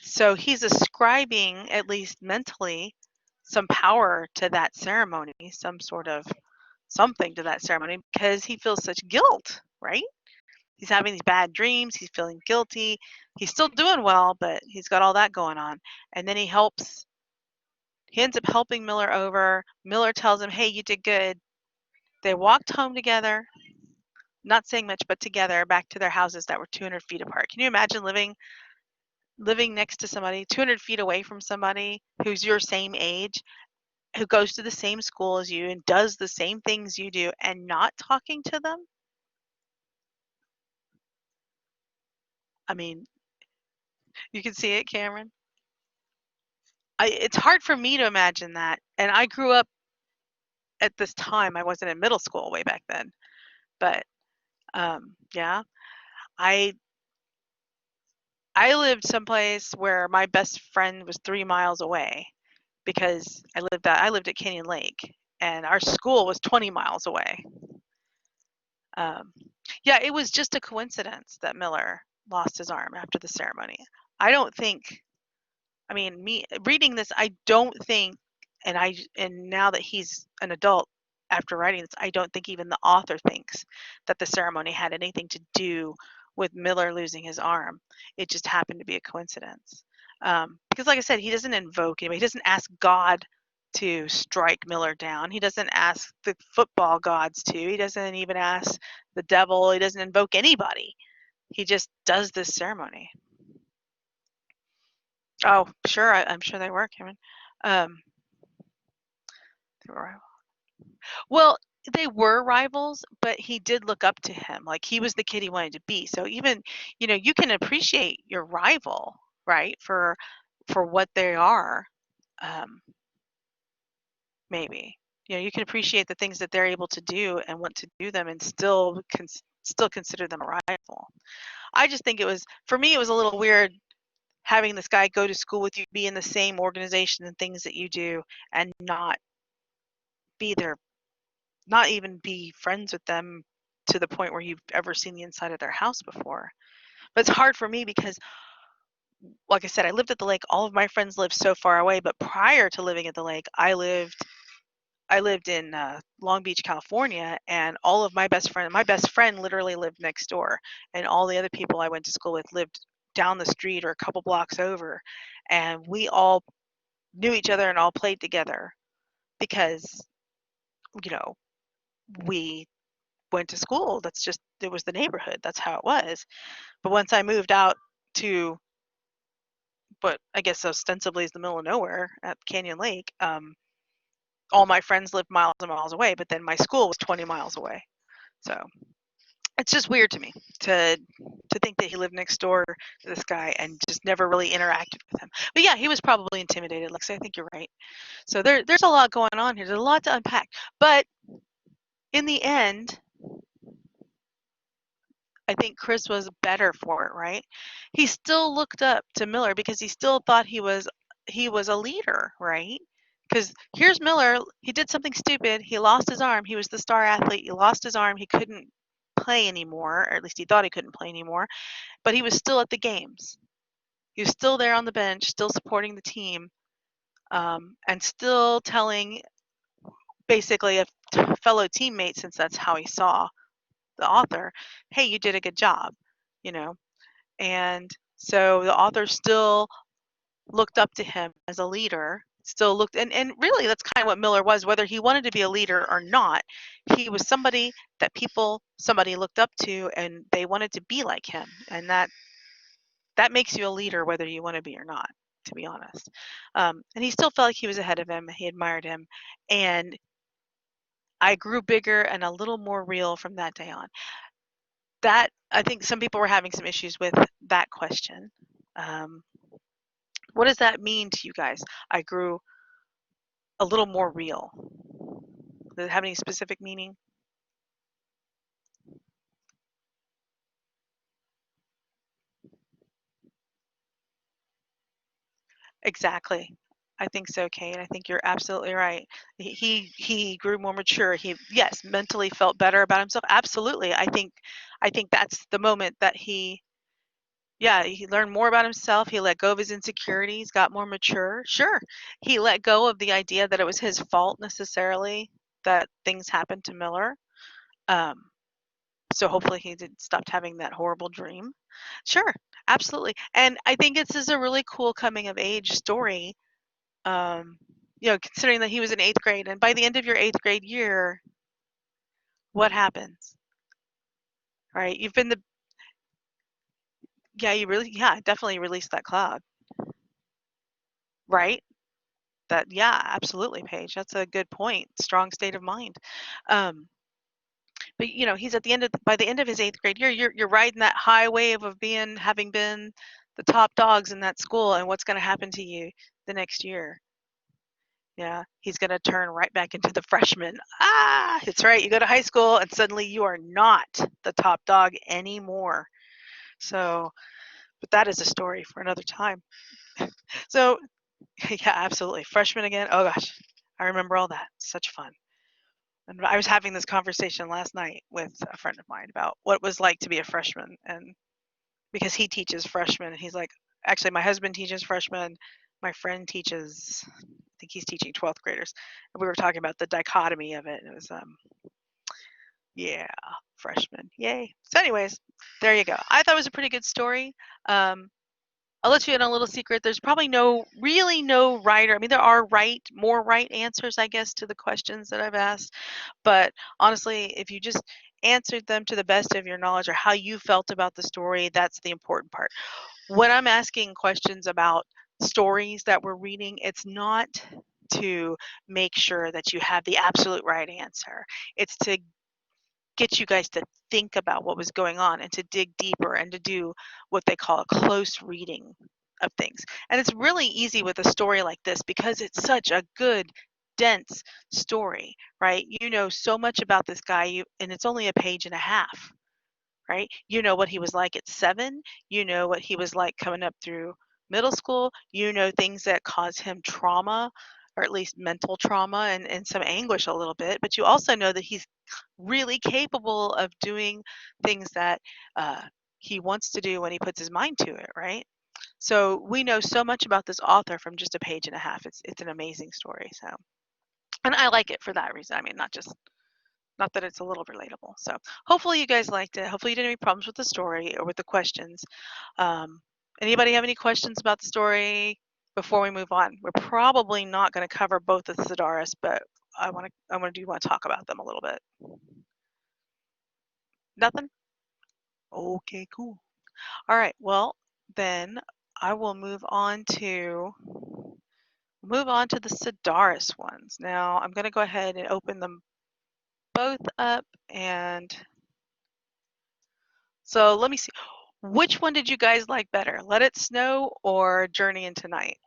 Speaker 1: so he's ascribing, at least mentally, some power to that ceremony, some sort of something to that ceremony, because he feels such guilt, right? He's having these bad dreams. He's feeling guilty. He's still doing well, but he's got all that going on. And then he ends up helping Miller over. Miller tells him, hey, you did good. They walked home together, not saying much, but together back to their houses that were 200 feet apart. Can you imagine living next to somebody 200 feet away from somebody who's your same age, who goes to the same school as you and does the same things you do, and not talking to them? I mean, you can see it, Cameron. It's hard for me to imagine that. And I grew up at this time. I wasn't in middle school way back then. But yeah, I lived someplace where my best friend was 3 miles away because I lived at Canyon Lake, and our school was 20 miles away. Yeah, it was just a coincidence that Miller lost his arm after the ceremony. I don't think, I mean, me reading this, I don't think, and now that he's an adult after writing this, I don't think even the author thinks that the ceremony had anything to do with Miller losing his arm. It just happened to be a coincidence. Because like I said, he doesn't invoke anybody. He doesn't ask God to strike Miller down. He doesn't ask the football gods to. He doesn't even ask the devil. He doesn't invoke anybody. He just does this ceremony. Oh, sure. I'm sure they were, Cameron. They were rivals. Well, they were rivals, but he did look up to him. Like, he was the kid he wanted to be. So even, you can appreciate your rival, right, for what they are. Maybe, you can appreciate the things that they're able to do and want to do them, and still consider them a rival. I just think for me, it was a little weird having this guy go to school with you, be in the same organization and things that you do, and not be there, not even be friends with them to the point where you've ever seen the inside of their house before. But it's hard for me because, like I said, I lived at the lake. All of my friends lived so far away, but prior to living at the lake, I lived in Long Beach, California, and all of my best friend literally lived next door, and all the other people I went to school with lived down the street or a couple blocks over, and we all knew each other and all played together because, we went to school. It was the neighborhood. That's how it was. But once I moved out to what I guess ostensibly is the middle of nowhere at Canyon Lake, all my friends lived miles and miles away, but then my school was 20 miles away. So it's just weird to me to think that he lived next door to this guy and just never really interacted with him. But yeah, he was probably intimidated. Lexi, I think you're right. So there's a lot going on here. There's a lot to unpack. But in the end, I think Chris was better for it, right? He still looked up to Miller because he still thought he was a leader, right? Because here's Miller, he did something stupid. He lost his arm. He was the star athlete. He lost his arm. He couldn't play anymore, or at least he thought he couldn't play anymore. But he was still at the games. He was still there on the bench, still supporting the team, and still telling basically a fellow teammate, since that's how he saw the author, hey, you did a good job, and so the author still looked up to him as a leader, still looked, and really that's kind of what Miller was, whether he wanted to be a leader or not. He was somebody that somebody looked up to, and they wanted to be like him, and that makes you a leader whether you want to be or not, to be honest. And he still felt like he was ahead of him. He admired him, and I grew bigger and a little more real from that day on. That, I think some people were having some issues with that question. What does that mean to you guys? I grew a little more real. Does it have any specific meaning? Exactly. I think so, Kate. I think you're absolutely right. He grew more mature. He, yes, mentally felt better about himself. Absolutely. I think that's the moment that he Yeah, he learned more about himself. He let go of his insecurities, got more mature. Sure, he let go of the idea that it was his fault necessarily that things happened to Miller. Um, so hopefully he stopped having that horrible dream. Sure, absolutely. And I think this is a really cool coming of age story. Considering that he was in 8th grade, and by the end of your 8th grade year, what happens? Right? You've been definitely released that cloud. Right? Absolutely, Paige. That's a good point. Strong state of mind. But he's at the end of by the end of his 8th grade year, you're riding that high wave of having been the top dogs in that school, and what's going to happen to you the next year? Yeah, he's going to turn right back into the freshman. It's right. You go to high school and suddenly you are not the top dog anymore. So, but that is a story for another time. So, yeah, absolutely. Freshman again. Oh gosh, I remember all that. Such fun. And I was having this conversation last night with a friend of mine about what it was like to be a freshman, and because he teaches freshmen, and he's like, actually, my husband teaches freshmen. My friend teaches, I think he's teaching 12th graders, and we were talking about the dichotomy of it. And it was, freshman, yay. So, anyways, there you go. I thought it was a pretty good story. I'll let you in on a little secret. There's probably no right, or I mean, there are more right answers, I guess, to the questions that I've asked. But honestly, if you just answered them to the best of your knowledge or how you felt about the story, that's the important part. When I'm asking questions about stories that we're reading, it's not to make sure that you have the absolute right answer. It's to get you guys to think about what was going on and to dig deeper and to do what they call a close reading of things. And it's really easy with a story like this because it's such a good, dense story, right? You know so much about this guy, and it's only a page and a half, right? You know what he was like at 7. You know what he was like coming up through middle school. You know things that cause him trauma, or at least mental trauma and some anguish a little bit. But you also know that he's really capable of doing things that he wants to do when he puts his mind to it, right? So we know so much about this author from just a page and a half. It's an amazing story. So, and I like it for that reason. I mean, not that it's a little relatable. So hopefully you guys liked it. Hopefully you didn't have any problems with the story or with the questions. Anybody have any questions about the story before we move on? We're probably not going to cover both of the Sidaris, but I want to talk about them a little bit. Nothing? Okay, cool. All right. Well, then I will move on to the Sidaris ones. Now I'm going to go ahead and open them both up, and so let me see. Which one did you guys like better? Let It Snow or Journey into Night?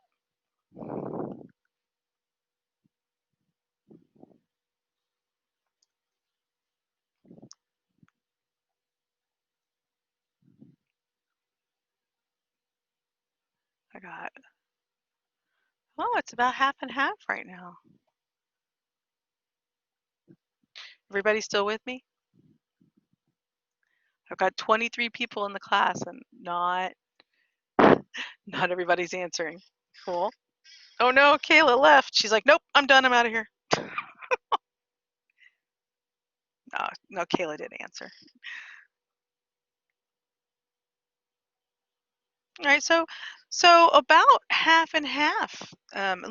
Speaker 1: I got, it's about half and half right now. Everybody still with me? I've got 23 people in the class and not everybody's answering. Cool. Oh no, Kayla left. She's like, nope, I'm done. I'm out of here. No, Kayla did answer. All right, so about half and half.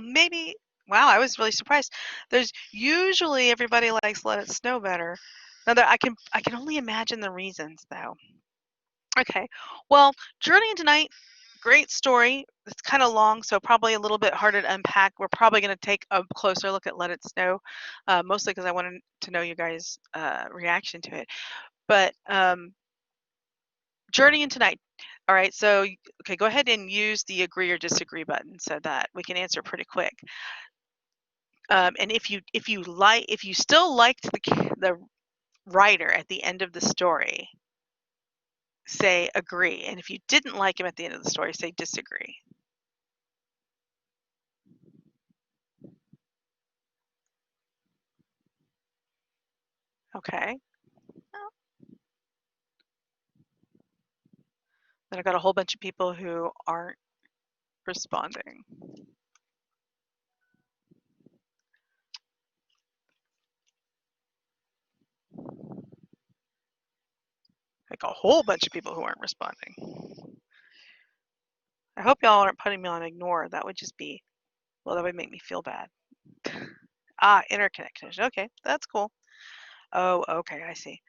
Speaker 1: Maybe. Wow, I was really surprised. There's usually everybody likes Let It Snow better. Now that I can only imagine the reasons though. Okay, well, Journey into Night, great story. It's kind of long, so probably a little bit harder to unpack. We're probably going to take a closer look at Let It Snow, mostly because I wanted to know you guys' reaction to it. But Journey into Night. All right, so okay, go ahead and use the agree or disagree button so that we can answer pretty quick. And if you still liked the writer at the end of the story, say agree. And if you didn't like him at the end of the story, say disagree. Okay. Then I've got a whole bunch of people who aren't responding. Like a whole bunch of people who aren't responding. I hope y'all aren't putting me on ignore. That would just be, well, that would make me feel bad. Internet connection. Okay, that's cool. Oh, okay, I see.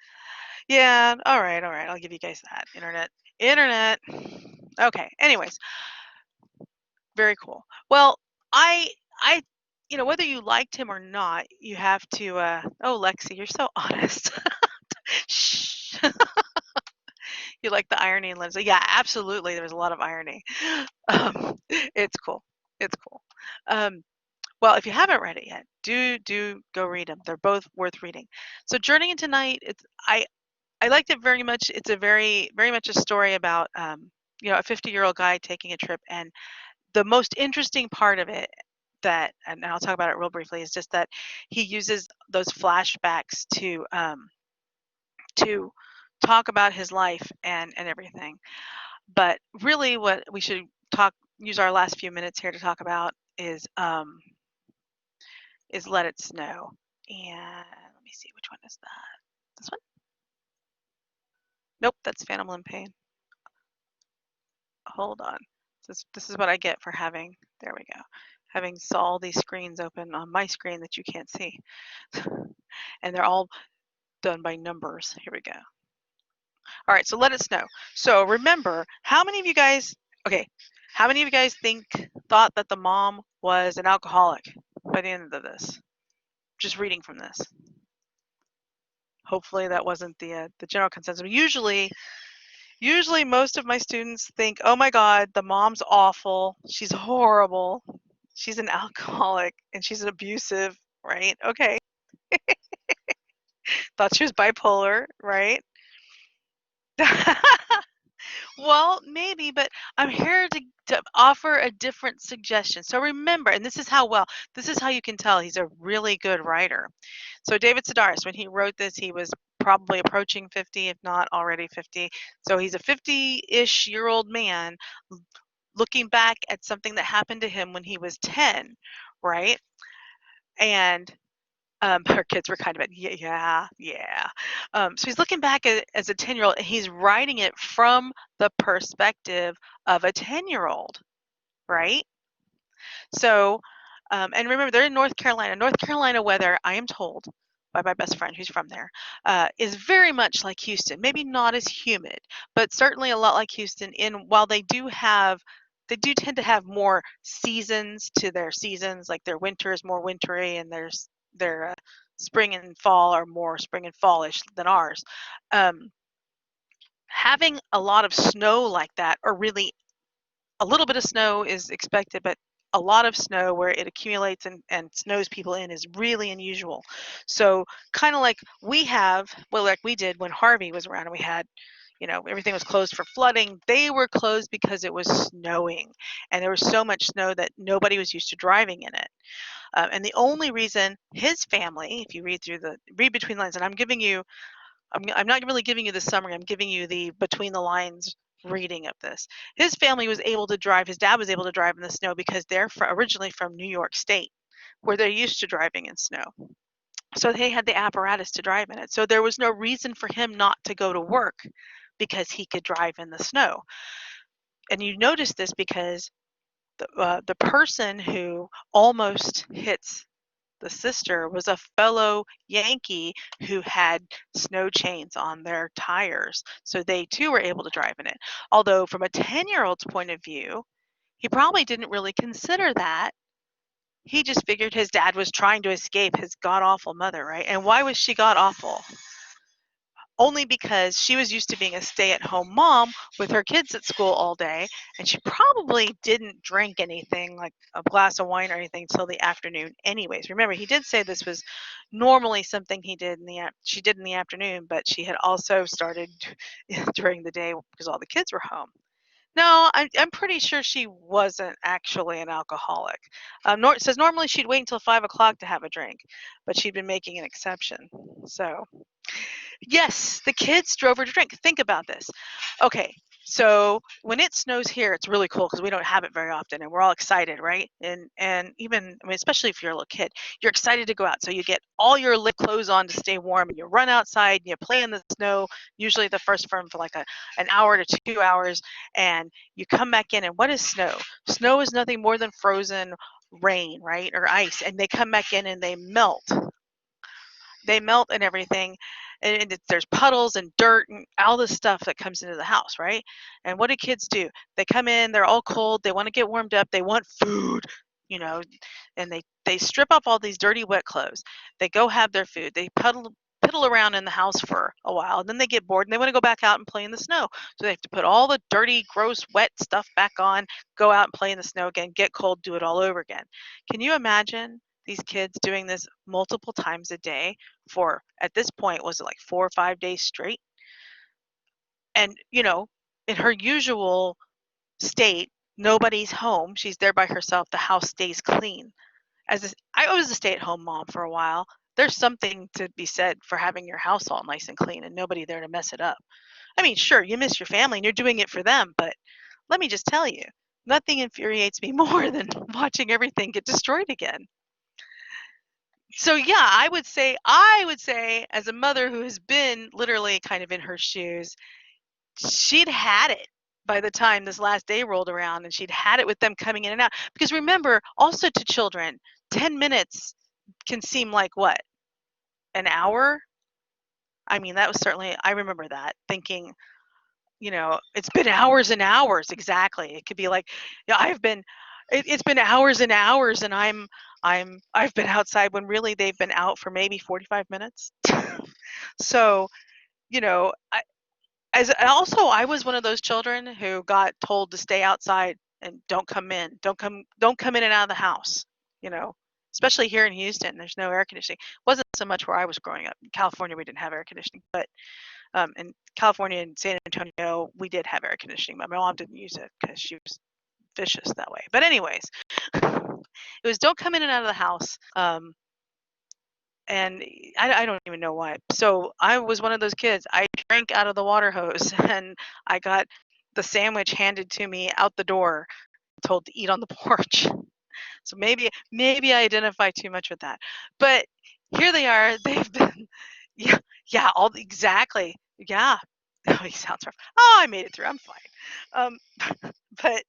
Speaker 1: Yeah, all right. I'll give you guys that. Internet. Okay, anyways, very cool. Well, I, whether you liked him or not, you have to, oh, Lexi, you're so honest. Shh. You like the irony, Lindsay? Yeah, absolutely. There's a lot of irony. It's cool. It's cool. Well, if you haven't read it yet, do go read them. They're both worth reading. So Journey into Night, I liked it very much. It's a very much a story about a 50-year-old guy taking a trip, and the most interesting part of it and I'll talk about it real briefly, is just that he uses those flashbacks to talk about his life and everything. But really, what we should use our last few minutes here to talk about is Let It Snow. And let me see, which one is that? This one? Nope, that's Phantom Limb Pain. Hold on. This is what I get for having, there we go, having all these screens open on my screen that you can't see. And they're all done by numbers. Here we go. All right, so Let It Snow. So remember, how many of you guys thought that the mom was an alcoholic by the end of this? Just reading from this. Hopefully that wasn't the general consensus. Usually most of my students think, oh my God, the mom's awful. She's horrible. She's an alcoholic and she's an abusive, right? Okay. Thought she was bipolar, right? Well, maybe, but I'm here to offer a different suggestion. So remember, and this is how you can tell he's a really good writer. So David Sedaris, when he wrote this, he was probably approaching 50, if not already 50. So he's a 50-ish year old man looking back at something that happened to him when he was 10, right? And her kids were kind of yeah. So he's looking back as a 10-year-old, and he's writing it from the perspective of a 10-year-old, right? So, and remember, they're in North Carolina. North Carolina weather, I am told by my best friend who's from there, is very much like Houston. Maybe not as humid, but certainly a lot like Houston. While they do tend to have more seasons to their seasons, like their winter is more wintry and their spring and fall are more spring and fallish than ours. Having a lot of snow like that, or really a little bit of snow is expected, but a lot of snow where it accumulates and snows people in is really unusual. So kind of like like we did when Harvey was around and we had, everything was closed for flooding. They were closed because it was snowing, and there was so much snow that nobody was used to driving in it. And the only reason his family, if you read between the lines, and I'm not really giving you the summary, I'm giving you the between the lines reading of this. His family was able to drive, his dad was able to drive in the snow because they're originally from New York State, where they're used to driving in snow. So they had the apparatus to drive in it. So there was no reason for him not to go to work because he could drive in the snow. And you notice this because the person who almost hits the sister was a fellow Yankee who had snow chains on their tires. So they too were able to drive in it. Although from a 10-year-old's point of view, he probably didn't really consider that. He just figured his dad was trying to escape his god-awful mother, right? And why was she god-awful? Only because she was used to being a stay-at-home mom with her kids at school all day, and she probably didn't drink anything like a glass of wine or anything till the afternoon anyways. Remember, he did say this was normally something she did in the afternoon, but she had also started during the day because all the kids were home. No, I'm pretty sure she wasn't actually an alcoholic. It says normally she'd wait until 5 o'clock to have a drink, but she'd been making an exception. So yes, the kids drove her to drink. Think about this. Okay, So when it snows here, it's really cool because we don't have it very often, and we're all excited, right? And even, I mean, especially if you're a little kid, you're excited to go out. So you get all your lit clothes on to stay warm, and you run outside and you play in the snow. Usually the first for like an hour to 2 hours, and you come back in. And what is snow? Snow is nothing more than frozen rain, right, or ice, and they come back in and they melt. They melt and everything, and there's puddles and dirt and all this stuff that comes into the house, right? And what do kids do? They come in, they're all cold, they want to get warmed up, they want food, you know, and they strip off all these dirty wet clothes. They go have their food, they piddle around in the house for a while, and then they get bored and they want to go back out and play in the snow. So they have to put all the dirty, gross, wet stuff back on, go out and play in the snow again, get cold, do it all over again. Can you imagine these kids doing this multiple times a day for, at this point, was it like 4 or 5 days straight? And, you know, in her usual state, nobody's home. She's there by herself. The house stays clean. I was a stay-at-home mom for a while. There's something to be said for having your house all nice and clean and nobody there to mess it up. I mean, sure, you miss your family and you're doing it for them, but let me just tell you, nothing infuriates me more than watching everything get destroyed again. So yeah, I would say as a mother who has been literally kind of in her shoes, she'd had it by the time this last day rolled around, and she'd had it with them coming in and out. Because remember, also to children, 10 minutes can seem like what? An hour? I mean, that was certainly, I remember that thinking, you know, it's been hours and hours. Exactly. It could be like, yeah, it's been hours and hours, and I've been outside when really they've been out for maybe 45 minutes. So, you know, I was one of those children who got told to stay outside and don't come in and out of the house, you know, especially here in Houston. There's no air conditioning. It wasn't so much where I was growing up. In California, we didn't have air conditioning, but in California and San Antonio, we did have air conditioning. My mom didn't use it because she was vicious that way. But anyways, it was don't come in and out of the house. And I don't even know why. So I was one of those kids. I drank out of the water hose and I got the sandwich handed to me out the door, told to eat on the porch. So maybe I identify too much with that. But here they are. They've been, yeah, exactly. Yeah. Oh, he sounds rough. Oh, I made it through. I'm fine. But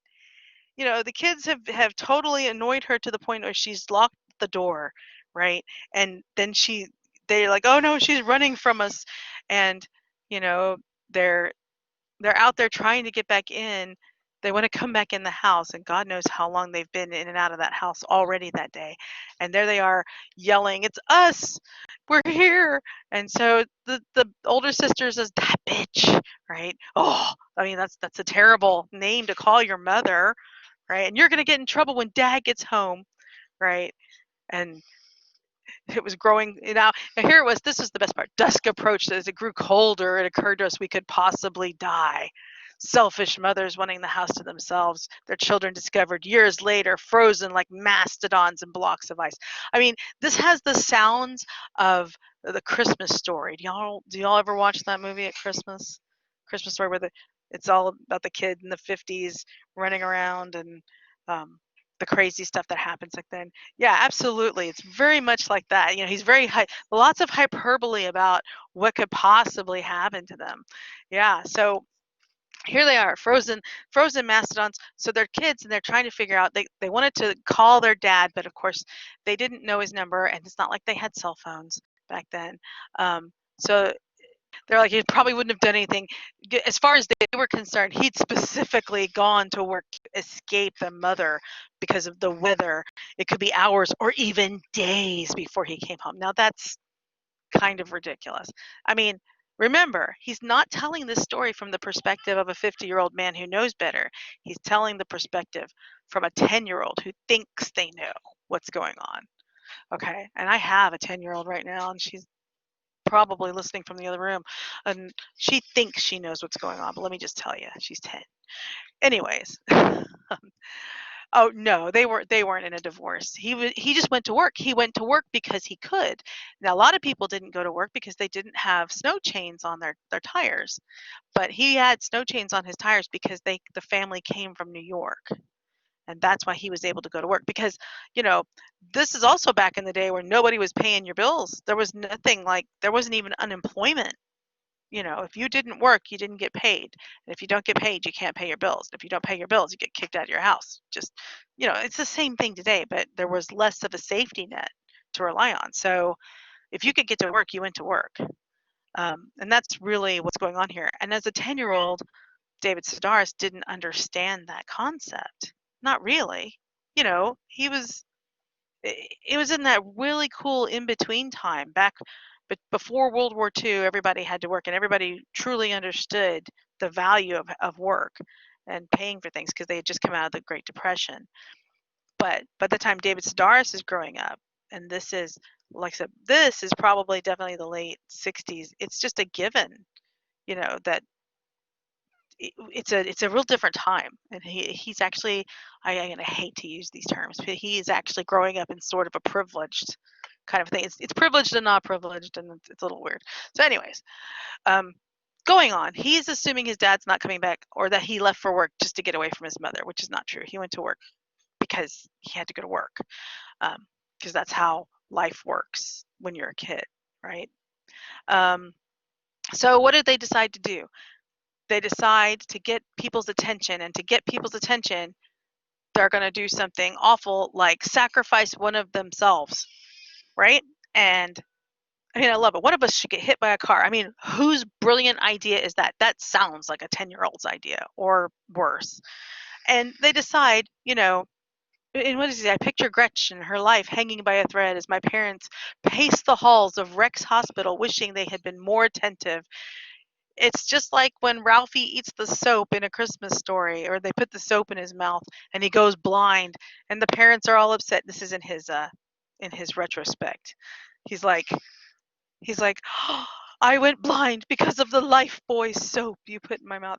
Speaker 1: you know, the kids have totally annoyed her to the point where she's locked the door, right? And then they're like, oh no, she's running from us, and you know, they're out there trying to get back in. They want to come back in the house, and God knows how long they've been in and out of that house already that day. And there they are yelling, "It's us! We're here!" And so the older sister says, "That bitch," right? Oh, I mean that's a terrible name to call your mother, right? And you're gonna get in trouble when Dad gets home, right? And it was growing, you know, and here it was. This is the best part. Dusk approached. As it grew colder, it occurred to us we could possibly die. Selfish mothers wanting the house to themselves, their children discovered years later frozen like mastodons and blocks of ice. I mean, this has the sounds of the Christmas Story. Do y'all ever watch that movie at Christmas? Christmas Story, where it's all about the kid in the 50s running around and the crazy stuff that happens like then. Yeah, absolutely. It's very much like that. You know, he's very high, lots of hyperbole about what could possibly happen to them. Yeah, so here they are, frozen mastodons. So they're kids and they're trying to figure out, they wanted to call their dad, but of course they didn't know his number, and it's not like they had cell phones back then. So they're like, he probably wouldn't have done anything. As far as they were concerned, he'd specifically gone to work to escape the mother because of the weather. It could be hours or even days before he came home. Now that's kind of ridiculous. I mean, remember, he's not telling this story from the perspective of a 50-year-old man who knows better. He's telling the perspective from a 10-year-old who thinks they know what's going on. Okay, and I have a 10-year-old right now, and she's probably listening from the other room, and she thinks she knows what's going on, but let me just tell you, she's 10. Anyways, Oh no, they weren't in a divorce. He just went to work. He went to work because he could. Now a lot of people didn't go to work because they didn't have snow chains on their tires. But he had snow chains on his tires because the family came from New York. And that's why he was able to go to work because, this is also back in the day where nobody was paying your bills. There was nothing like there wasn't even unemployment. If you didn't work, you didn't get paid. And if you don't get paid, you can't pay your bills. And if you don't pay your bills, you get kicked out of your house. Just, it's the same thing today, but there was less of a safety net to rely on. So if you could get to work, you went to work. And that's really what's going on here. And as a 10-year-old, David Sedaris didn't understand that concept. Not really. He was it was in that really cool in-between time back but before World War II, everybody had to work and everybody truly understood the value of work and paying for things because they had just come out of the Great Depression. But by the time David Sedaris is growing up, and this is, like I said, this is probably definitely the late 60s, it's just a given, that it's a real different time. And he's actually, I hate to use these terms, but he is actually growing up in sort of a privileged kind of thing. It's privileged and not privileged, and it's a little weird. So anyways, going on, he's assuming his dad's not coming back or that he left for work just to get away from his mother, which is not true. He went to work because he had to go to work, because that's how life works when you're a kid, right? So what did they decide to do? They decide to get people's attention, and to get people's attention, they're going to do something awful like sacrifice one of themselves, right? And I love it. One of us should get hit by a car. Whose brilliant idea is that? That sounds like a 10-year-old's idea or worse. And they decide, and what is it? I picture Gretchen, her life hanging by a thread as my parents pace the halls of Rex Hospital wishing they had been more attentive. It's just like when Ralphie eats the soap in A Christmas Story, or they put the soap in his mouth and he goes blind, and the parents are all upset. This is in his retrospect. He's like, oh, I went blind because of the Life Boy soap you put in my mouth.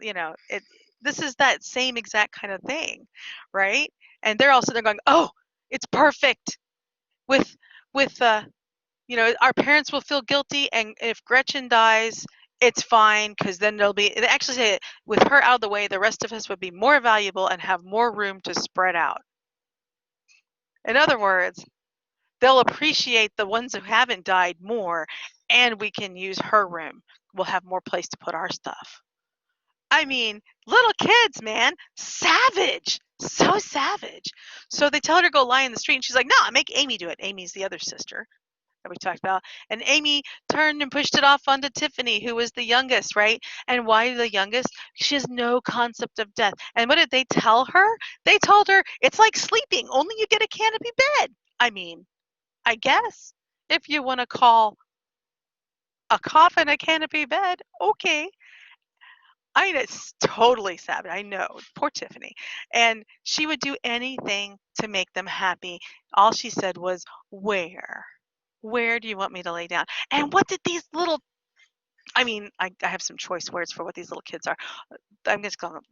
Speaker 1: This is that same exact kind of thing, right? And they're going, oh, it's perfect. With our parents will feel guilty, and if Gretchen dies, it's fine because then they actually say with her out of the way, the rest of us would be more valuable and have more room to spread out. In other words, they'll appreciate the ones who haven't died more, and we can use her room. We'll have more place to put our stuff. Little kids, man, savage, so savage. So they tell her to go lie in the street, and she's like, no, make Amy do it. Amy's the other sister that we talked about. And Amy turned and pushed it off onto Tiffany, who was the youngest, right? And why the youngest? She has no concept of death. And what did they tell her? They told her it's like sleeping, only you get a canopy bed. I guess if you want to call a coffin a canopy bed, okay. It's totally savage. I know. Poor Tiffany. And she would do anything to make them happy. All she said was, where? Where do you want me to lay down? And what did these little, I have some choice words for what these little kids are. I'm just calling them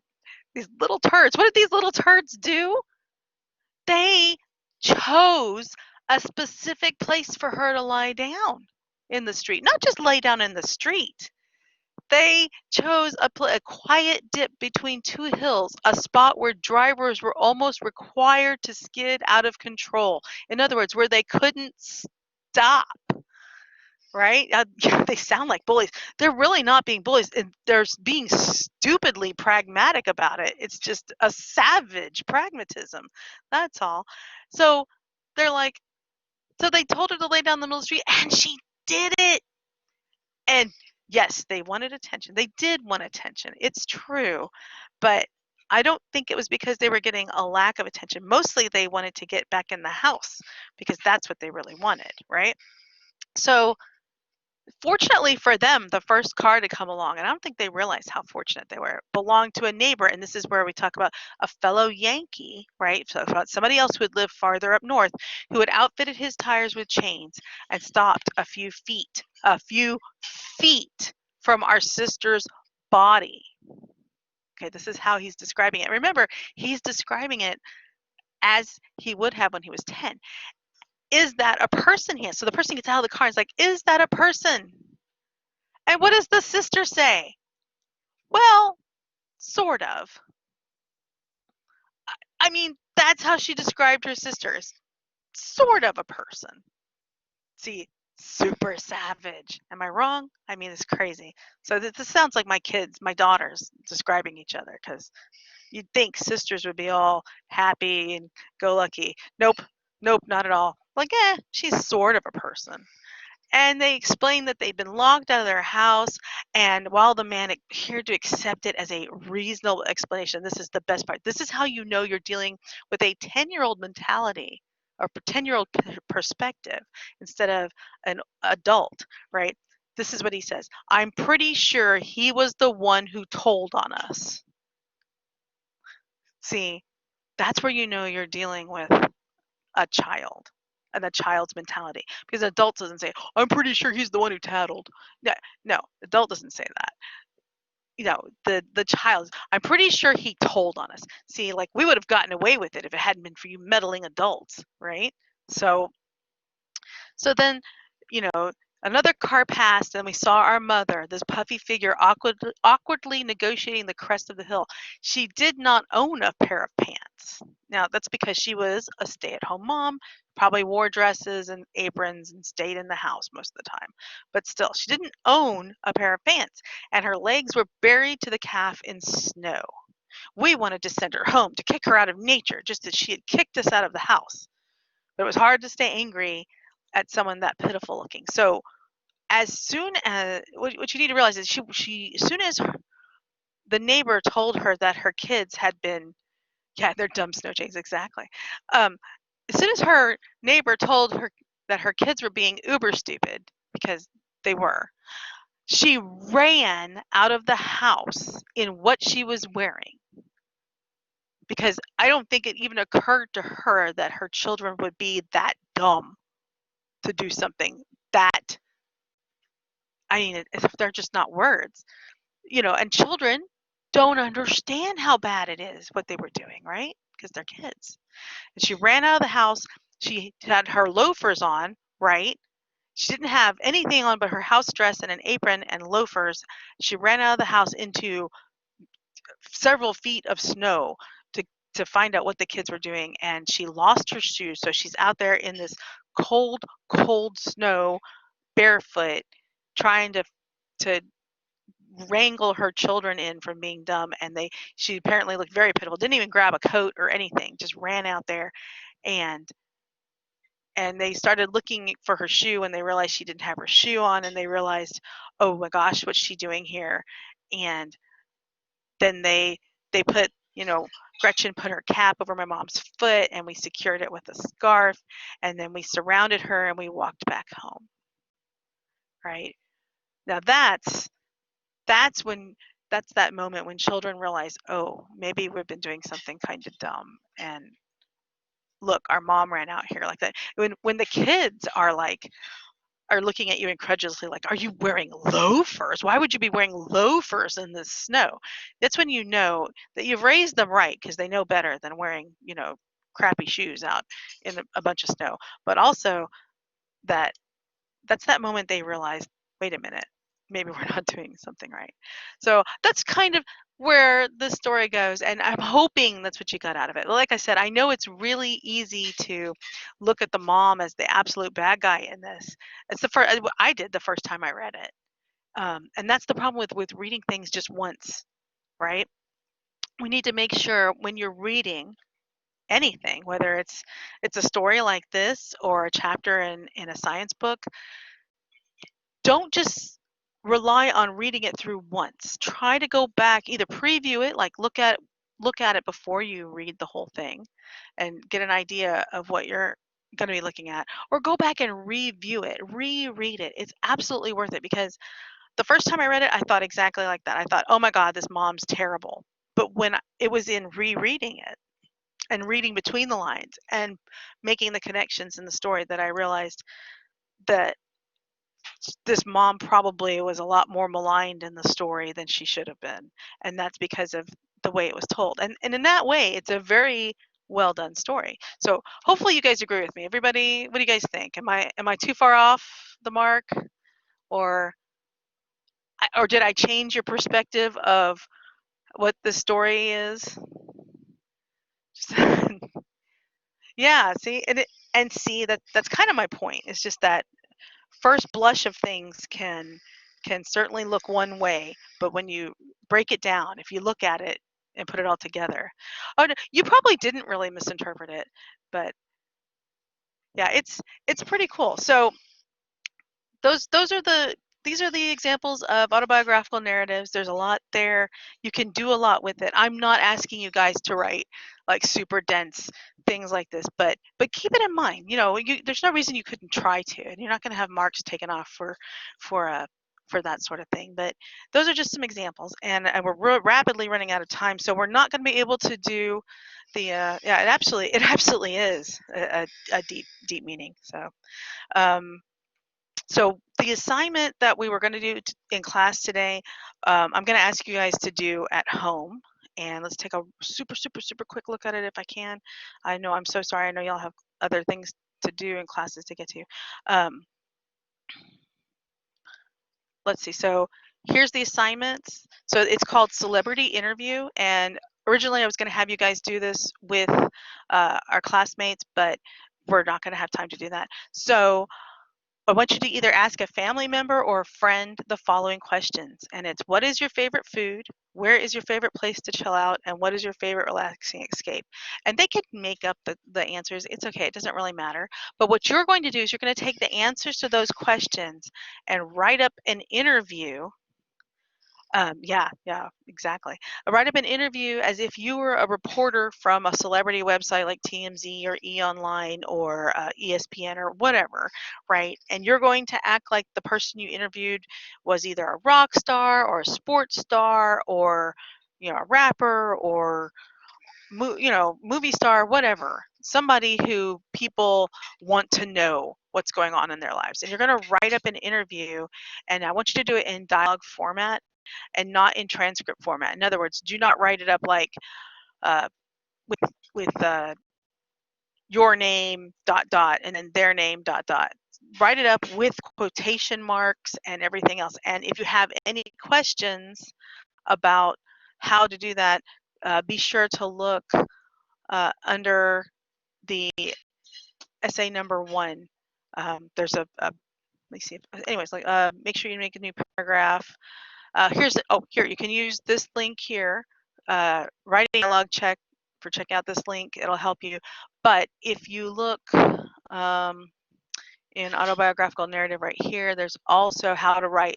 Speaker 1: these little turds. What did these little turds do? They chose a specific place for her to lie down in the street. Not just lay down in the street. They chose a quiet dip between two hills, a spot where drivers were almost required to skid out of control. In other words, where they couldn't stop, right? They sound like bullies. They're really not being bullies. They're being stupidly pragmatic about it. It's just a savage pragmatism. That's all. So they're like, so they told her to lay down in the middle of the street, and she did it. And yes, they wanted attention. They did want attention. It's true. But I don't think it was because they were getting a lack of attention. Mostly they wanted to get back in the house because that's what they really wanted, right? So fortunately for them, the first car to come along, and I don't think they realized how fortunate they were, belonged to a neighbor. And this is where we talk about a fellow Yankee, right? So about somebody else who had lived farther up north, who had outfitted his tires with chains and stopped a few feet from our sister's body. Okay, this is how he's describing it. Remember, he's describing it as he would have when he was 10. Is that a person he is? So the person gets out of the car and is like, is that a person? And what does the sister say? Well, sort of. I mean, that's how she described her sisters. Sort of a person. See, super savage. Am I wrong? I mean, it's crazy. So this sounds like my kids, my daughters describing each other, because you'd think sisters would be all happy and go lucky. Nope, not at all. Like, she's sort of a person. And they explained that they'd been locked out of their house, and while the man appeared to accept it as a reasonable explanation, this is the best part. This is how you know you're dealing with a 10-year-old mentality or 10-year-old perspective instead of an adult, right? This is what he says. I'm pretty sure he was the one who told on us. See, that's where you know you're dealing with a child and a child's mentality, because an adult doesn't say, I'm pretty sure he's the one who tattled. No, adult doesn't say that. The child, I'm pretty sure he told on us. See, like, we would have gotten away with it if it hadn't been for you meddling adults, right? So then, another car passed, and we saw our mother, this puffy figure, awkwardly negotiating the crest of the hill. She did not own a pair of pants. Now, that's because she was a stay-at-home mom, probably wore dresses and aprons and stayed in the house most of the time. But still, she didn't own a pair of pants, and her legs were buried to the calf in snow. We wanted to send her home, to kick her out of nature, just as she had kicked us out of the house. But it was hard to stay angry at someone that pitiful looking. So as soon as, what you need to realize is she as soon as the neighbor told her that her kids had been, they're dumb snow chains, exactly. As soon as her neighbor told her that her kids were being uber stupid, because they were, she ran out of the house in what she was wearing. Because I don't think it even occurred to her that her children would be that dumb to do something that, I mean, they're just not words, and children don't understand how bad it is what they were doing, right? Because they're kids. And she ran out of the house. She had her loafers on, right? She didn't have anything on but her house dress and an apron and loafers. She ran out of the house into several feet of snow to find out what the kids were doing, and she lost her shoes. So she's out there in this cold snow, barefoot, trying to wrangle her children in from being dumb. And she apparently looked very pitiful, didn't even grab a coat or anything, just ran out there. And they started looking for her shoe, and they realized she didn't have her shoe on, and they realized, oh my gosh, what's she doing here? And then they put, Gretchen put her cap over my mom's foot, and we secured it with a scarf, and then we surrounded her and we walked back home. Right? Now that's that moment when children realize, oh, maybe we've been doing something kind of dumb, and look, our mom ran out here like that. When the kids are looking at you incredulously, like, are you wearing loafers? Why would you be wearing loafers in the snow? That's when you know that you've raised them right, because they know better than wearing, crappy shoes out in a bunch of snow. But also that's that moment they realize, wait a minute, maybe we're not doing something right. So that's kind of where the story goes, and I'm hoping that's what you got out of it. Like I said, I know it's really easy to look at the mom as the absolute bad guy in this. It's the first I did the first time I read it, and that's the problem with reading things just once, right? We need to make sure when you're reading anything, whether it's a story like this or a chapter in a science book, don't just rely on reading it through once. Try to go back, either preview it, like look at it before you read the whole thing and get an idea of what you're going to be looking at, or go back and review it, reread it. It's absolutely worth it, because the first time I read it, I thought exactly like that. I thought, oh my God, this mom's terrible. But when it was in rereading it and reading between the lines and making the connections in the story, that I realized that this mom probably was a lot more maligned in the story than she should have been. And that's because of the way it was told. And in that way, it's a very well done story. So hopefully you guys agree with me. Everybody, what do you guys think? Am I too far off the mark, or did I change your perspective of what the story is? Yeah, see, and see that's kind of my point. It's just that first blush of things can certainly look one way, but when you break it down, if you look at it and put it all together, oh, no, you probably didn't really misinterpret it, but yeah, it's pretty cool. So those are these are the examples of autobiographical narratives. There's a lot there. You can do a lot with it. I'm not asking you guys to write like super dense things like this, but keep it in mind. You know, there's no reason you couldn't try to, and you're not going to have marks taken off for that sort of thing. But those are just some examples, and we're rapidly running out of time, so we're not going to be able to do the yeah. It absolutely is a deep meaning. So. So the assignment that we were going to do in class today, I'm going to ask you guys to do at home. And let's take a super quick look at it if I can. I know, I'm so sorry. I know y'all have other things to do and classes to get to. Let's see. So here's the assignments. So it's called Celebrity Interview. And originally I was going to have you guys do this with our classmates, but we're not going to have time to do that. So I want you to either ask a family member or a friend the following questions. And it's, what is your favorite food? Where is your favorite place to chill out? And what is your favorite relaxing escape? And they could make up the answers. It's okay. It doesn't really matter. But what you're going to do is you're going to take the answers to those questions and write up an interview. Yeah, exactly. Write up an interview as if you were a reporter from a celebrity website like TMZ or eOnline or ESPN or whatever, right? And you're going to act like the person you interviewed was either a rock star or a sports star or, you know, a rapper or, you know, movie star, whatever. Somebody who people want to know what's going on in their lives. And you're going to write up an interview, and I want you to do it in dialogue format and not in transcript format. In other words, do not write it up like with your name ... and then their name ... Write it up with quotation marks and everything else. And if you have any questions about how to do that, be sure to look under the essay number 1. There's a let me see. Anyways, like make sure you make a new paragraph. Here, you can use this link here. Write a dialogue check for check out this link. It'll help you. But if you look in autobiographical narrative right here, there's also how to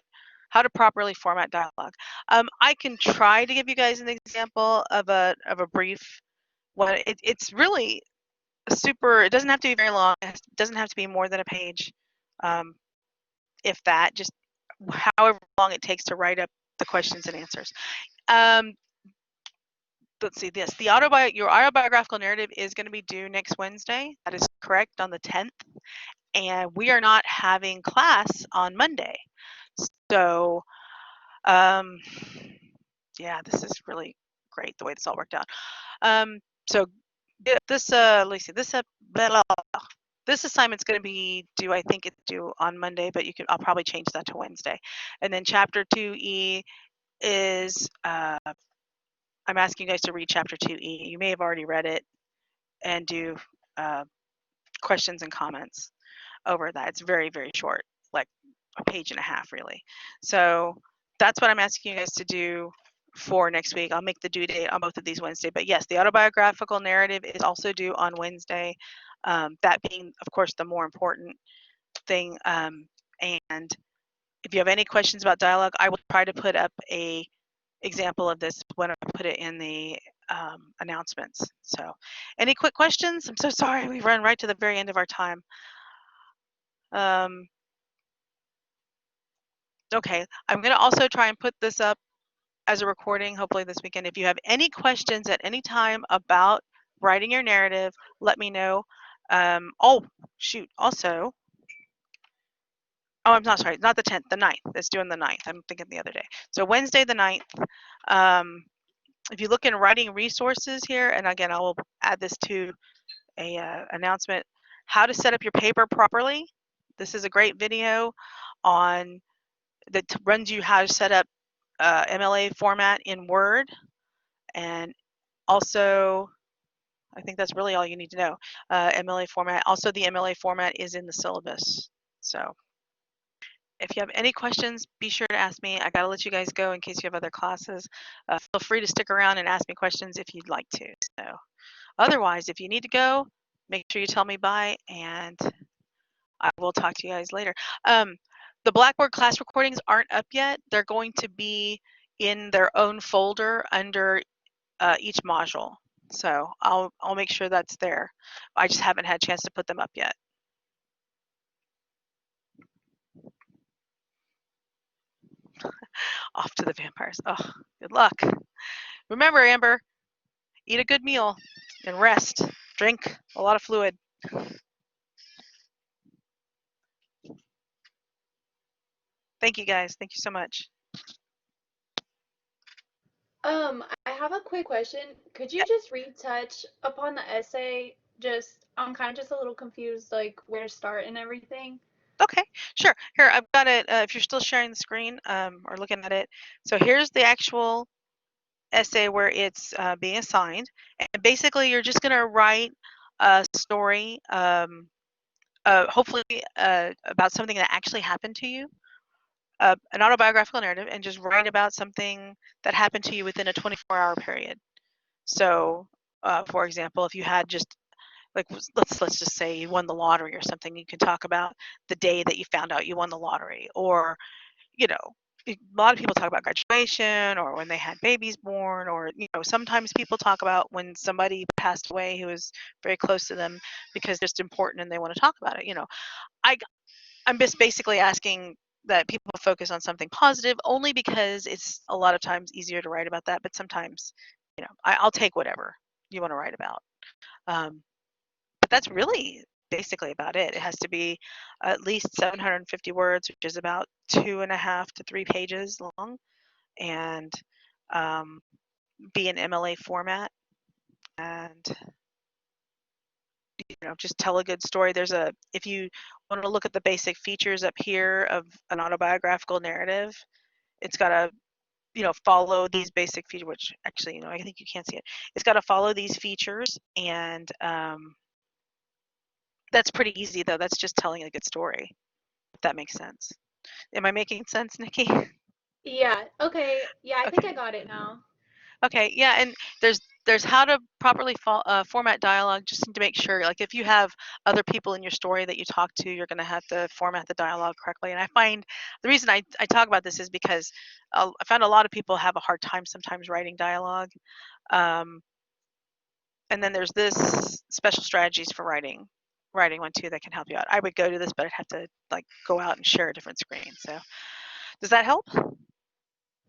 Speaker 1: properly format dialogue. I can try to give you guys an example of a brief one. It's really super. It doesn't have to be very long. It doesn't have to be more than a page, if that. Just however long it takes to write up the questions and answers. Let's see this. Your autobiographical narrative is going to be due next Wednesday. That is correct, on the 10th. And we are not having class on Monday. So, yeah, this is really great the way this all worked out. So this, let me see, this assignment's going to be due, I think it's due on Monday, but I'll probably change that to Wednesday. And then chapter 2E is, I'm asking you guys to read chapter 2E. You may have already read it and do questions and comments over that. It's very, very short, like a page and a half, really. So that's what I'm asking you guys to do for next week. I'll make the due date on both of these Wednesday. But yes, the autobiographical narrative is also due on Wednesday. That being, of course, the more important thing. And if you have any questions about dialogue, I will try to put up a example of this when I put it in the announcements. So any quick questions? I'm so sorry, we've run right to the very end of our time. Okay, I'm going to also try and put this up as a recording, hopefully this weekend. If you have any questions at any time about writing your narrative, let me know. Oh, shoot, also, oh, I'm not sorry, not the 10th, the 9th. It's due on the 9th. I'm thinking the other day. So Wednesday the 9th, if you look in writing resources here, and again, I will add this to a announcement, how to set up your paper properly. This is a great video on that runs you how to set up MLA format in Word, and also I think that's really all you need to know. MLA format. Also, the MLA format is in the syllabus. So if you have any questions, be sure to ask me. I gotta let you guys go in case you have other classes. Feel free to stick around and ask me questions if you'd like to. So otherwise, if you need to go, make sure you tell me bye, and I will talk to you guys later. The Blackboard class recordings aren't up yet. They're going to be in their own folder under each module. So I'll make sure that's there. I just haven't had a chance to put them up yet. Off to the vampires. Oh, good luck. Remember, Amber, eat a good meal and rest. Drink a lot of fluid. Thank you guys. Thank you so much.
Speaker 10: I have a quick question. Could you
Speaker 1: Yep.
Speaker 10: just retouch upon the essay? I'm kind of just a little confused, like where to start and everything.
Speaker 1: Okay, sure. Here, I've got it. If you're still sharing the screen or looking at it. So here's the actual essay where it's being assigned. And basically, you're just going to write a story, hopefully about something that actually happened to you, an autobiographical narrative, and just write about something that happened to you within a 24-hour period. So, for example, if you had just like let's just say you won the lottery or something, you can talk about the day that you found out you won the lottery, or a lot of people talk about graduation or when they had babies born, or sometimes people talk about when somebody passed away who was very close to them because it's just important and they want to talk about it. I'm just basically asking that people focus on something positive, only because it's a lot of times easier to write about that, but sometimes I'll take whatever you want to write about. But that's really basically about it. It has to be at least 750 words, which is about 2.5 to 3 pages long, and be in MLA format, and just tell a good story. If you want to look at the basic features up here of an autobiographical narrative, it's got to follow these basic features, which actually I think you can't see it. It's got to follow these features, and that's pretty easy, though. That's just telling a good story, if that makes sense. Am I making sense, Nikki?
Speaker 10: Yeah, okay. Yeah, I think I
Speaker 1: Okay.
Speaker 10: got it now.
Speaker 1: Okay, yeah, and there's how to properly format dialogue, just to make sure, like if you have other people in your story that you talk to, you're going to have to format the dialogue correctly. And I find the reason I talk about this is because I found a lot of people have a hard time sometimes writing dialogue. And then there's this special strategies for writing one too that can help you out. I would go to this, but I'd have to like go out and share a different screen. So does that help?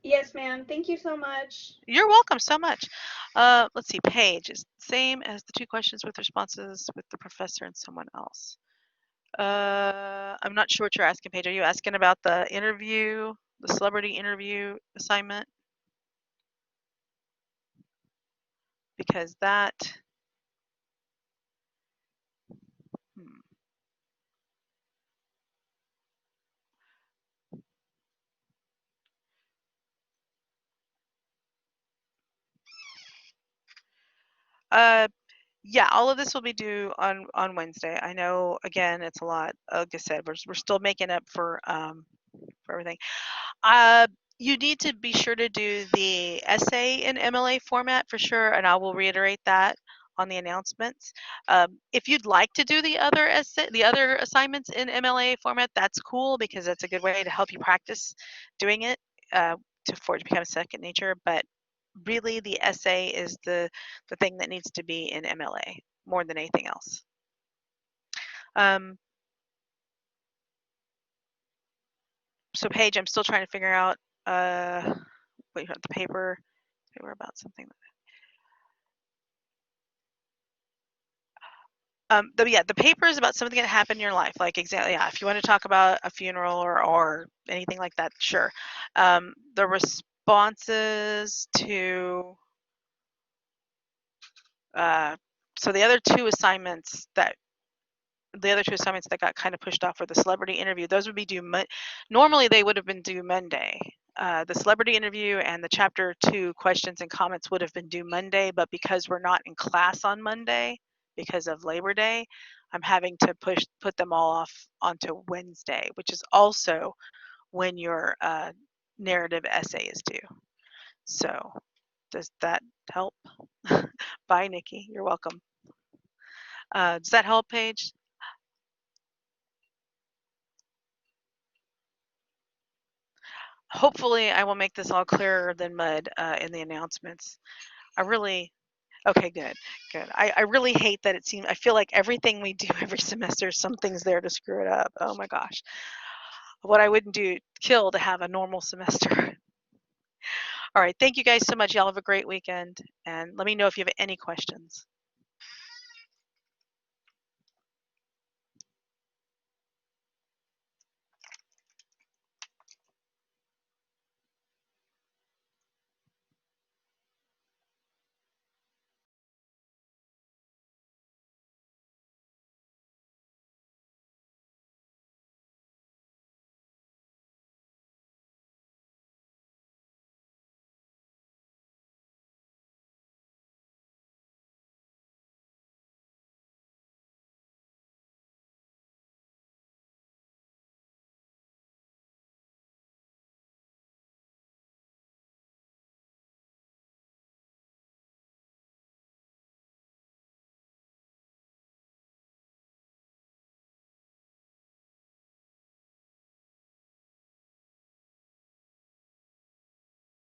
Speaker 10: Yes, ma'am. Thank you so much.
Speaker 1: You're welcome so much. Let's see, Paige is the same as the 2 questions with responses with the professor and someone else. I'm not sure what you're asking, Paige. Are you asking about the interview, the celebrity interview assignment? Because that, hmm. Yeah, all of this will be due on Wednesday. I know, again, it's a lot. Like I said, we're still making up for everything. You need to be sure to do the essay in MLA format for sure, and I will reiterate that on the announcements. If you'd like to do the other assignments in MLA format, that's cool, because that's a good way to help you practice doing it for it to become second nature. But really, the essay is the thing that needs to be in MLA more than anything else. So Paige, I'm still trying to figure out what you have the paper. They were about something. The paper is about something that happened in your life, like exactly. Yeah, if you want to talk about a funeral or anything like that, sure. The responses to So the other two assignments that got kind of pushed off were the celebrity interview. Those would be due. Normally they would have been due Monday. The celebrity interview and the chapter 2 questions and comments would have been due Monday, but because we're not in class on Monday because of Labor Day, I'm having to put them all off onto Wednesday, which is also when your narrative essay is due. So does that help? Bye, Nikki. You're welcome. Does that help, Paige? Hopefully I will make this all clearer than mud in the announcements. Okay, good. I really hate that I feel like everything we do every semester, something's there to screw it up. Oh my gosh. What I wouldn't kill to have a normal semester. All right, thank you guys so much. Y'all have a great weekend, and let me know if you have any questions.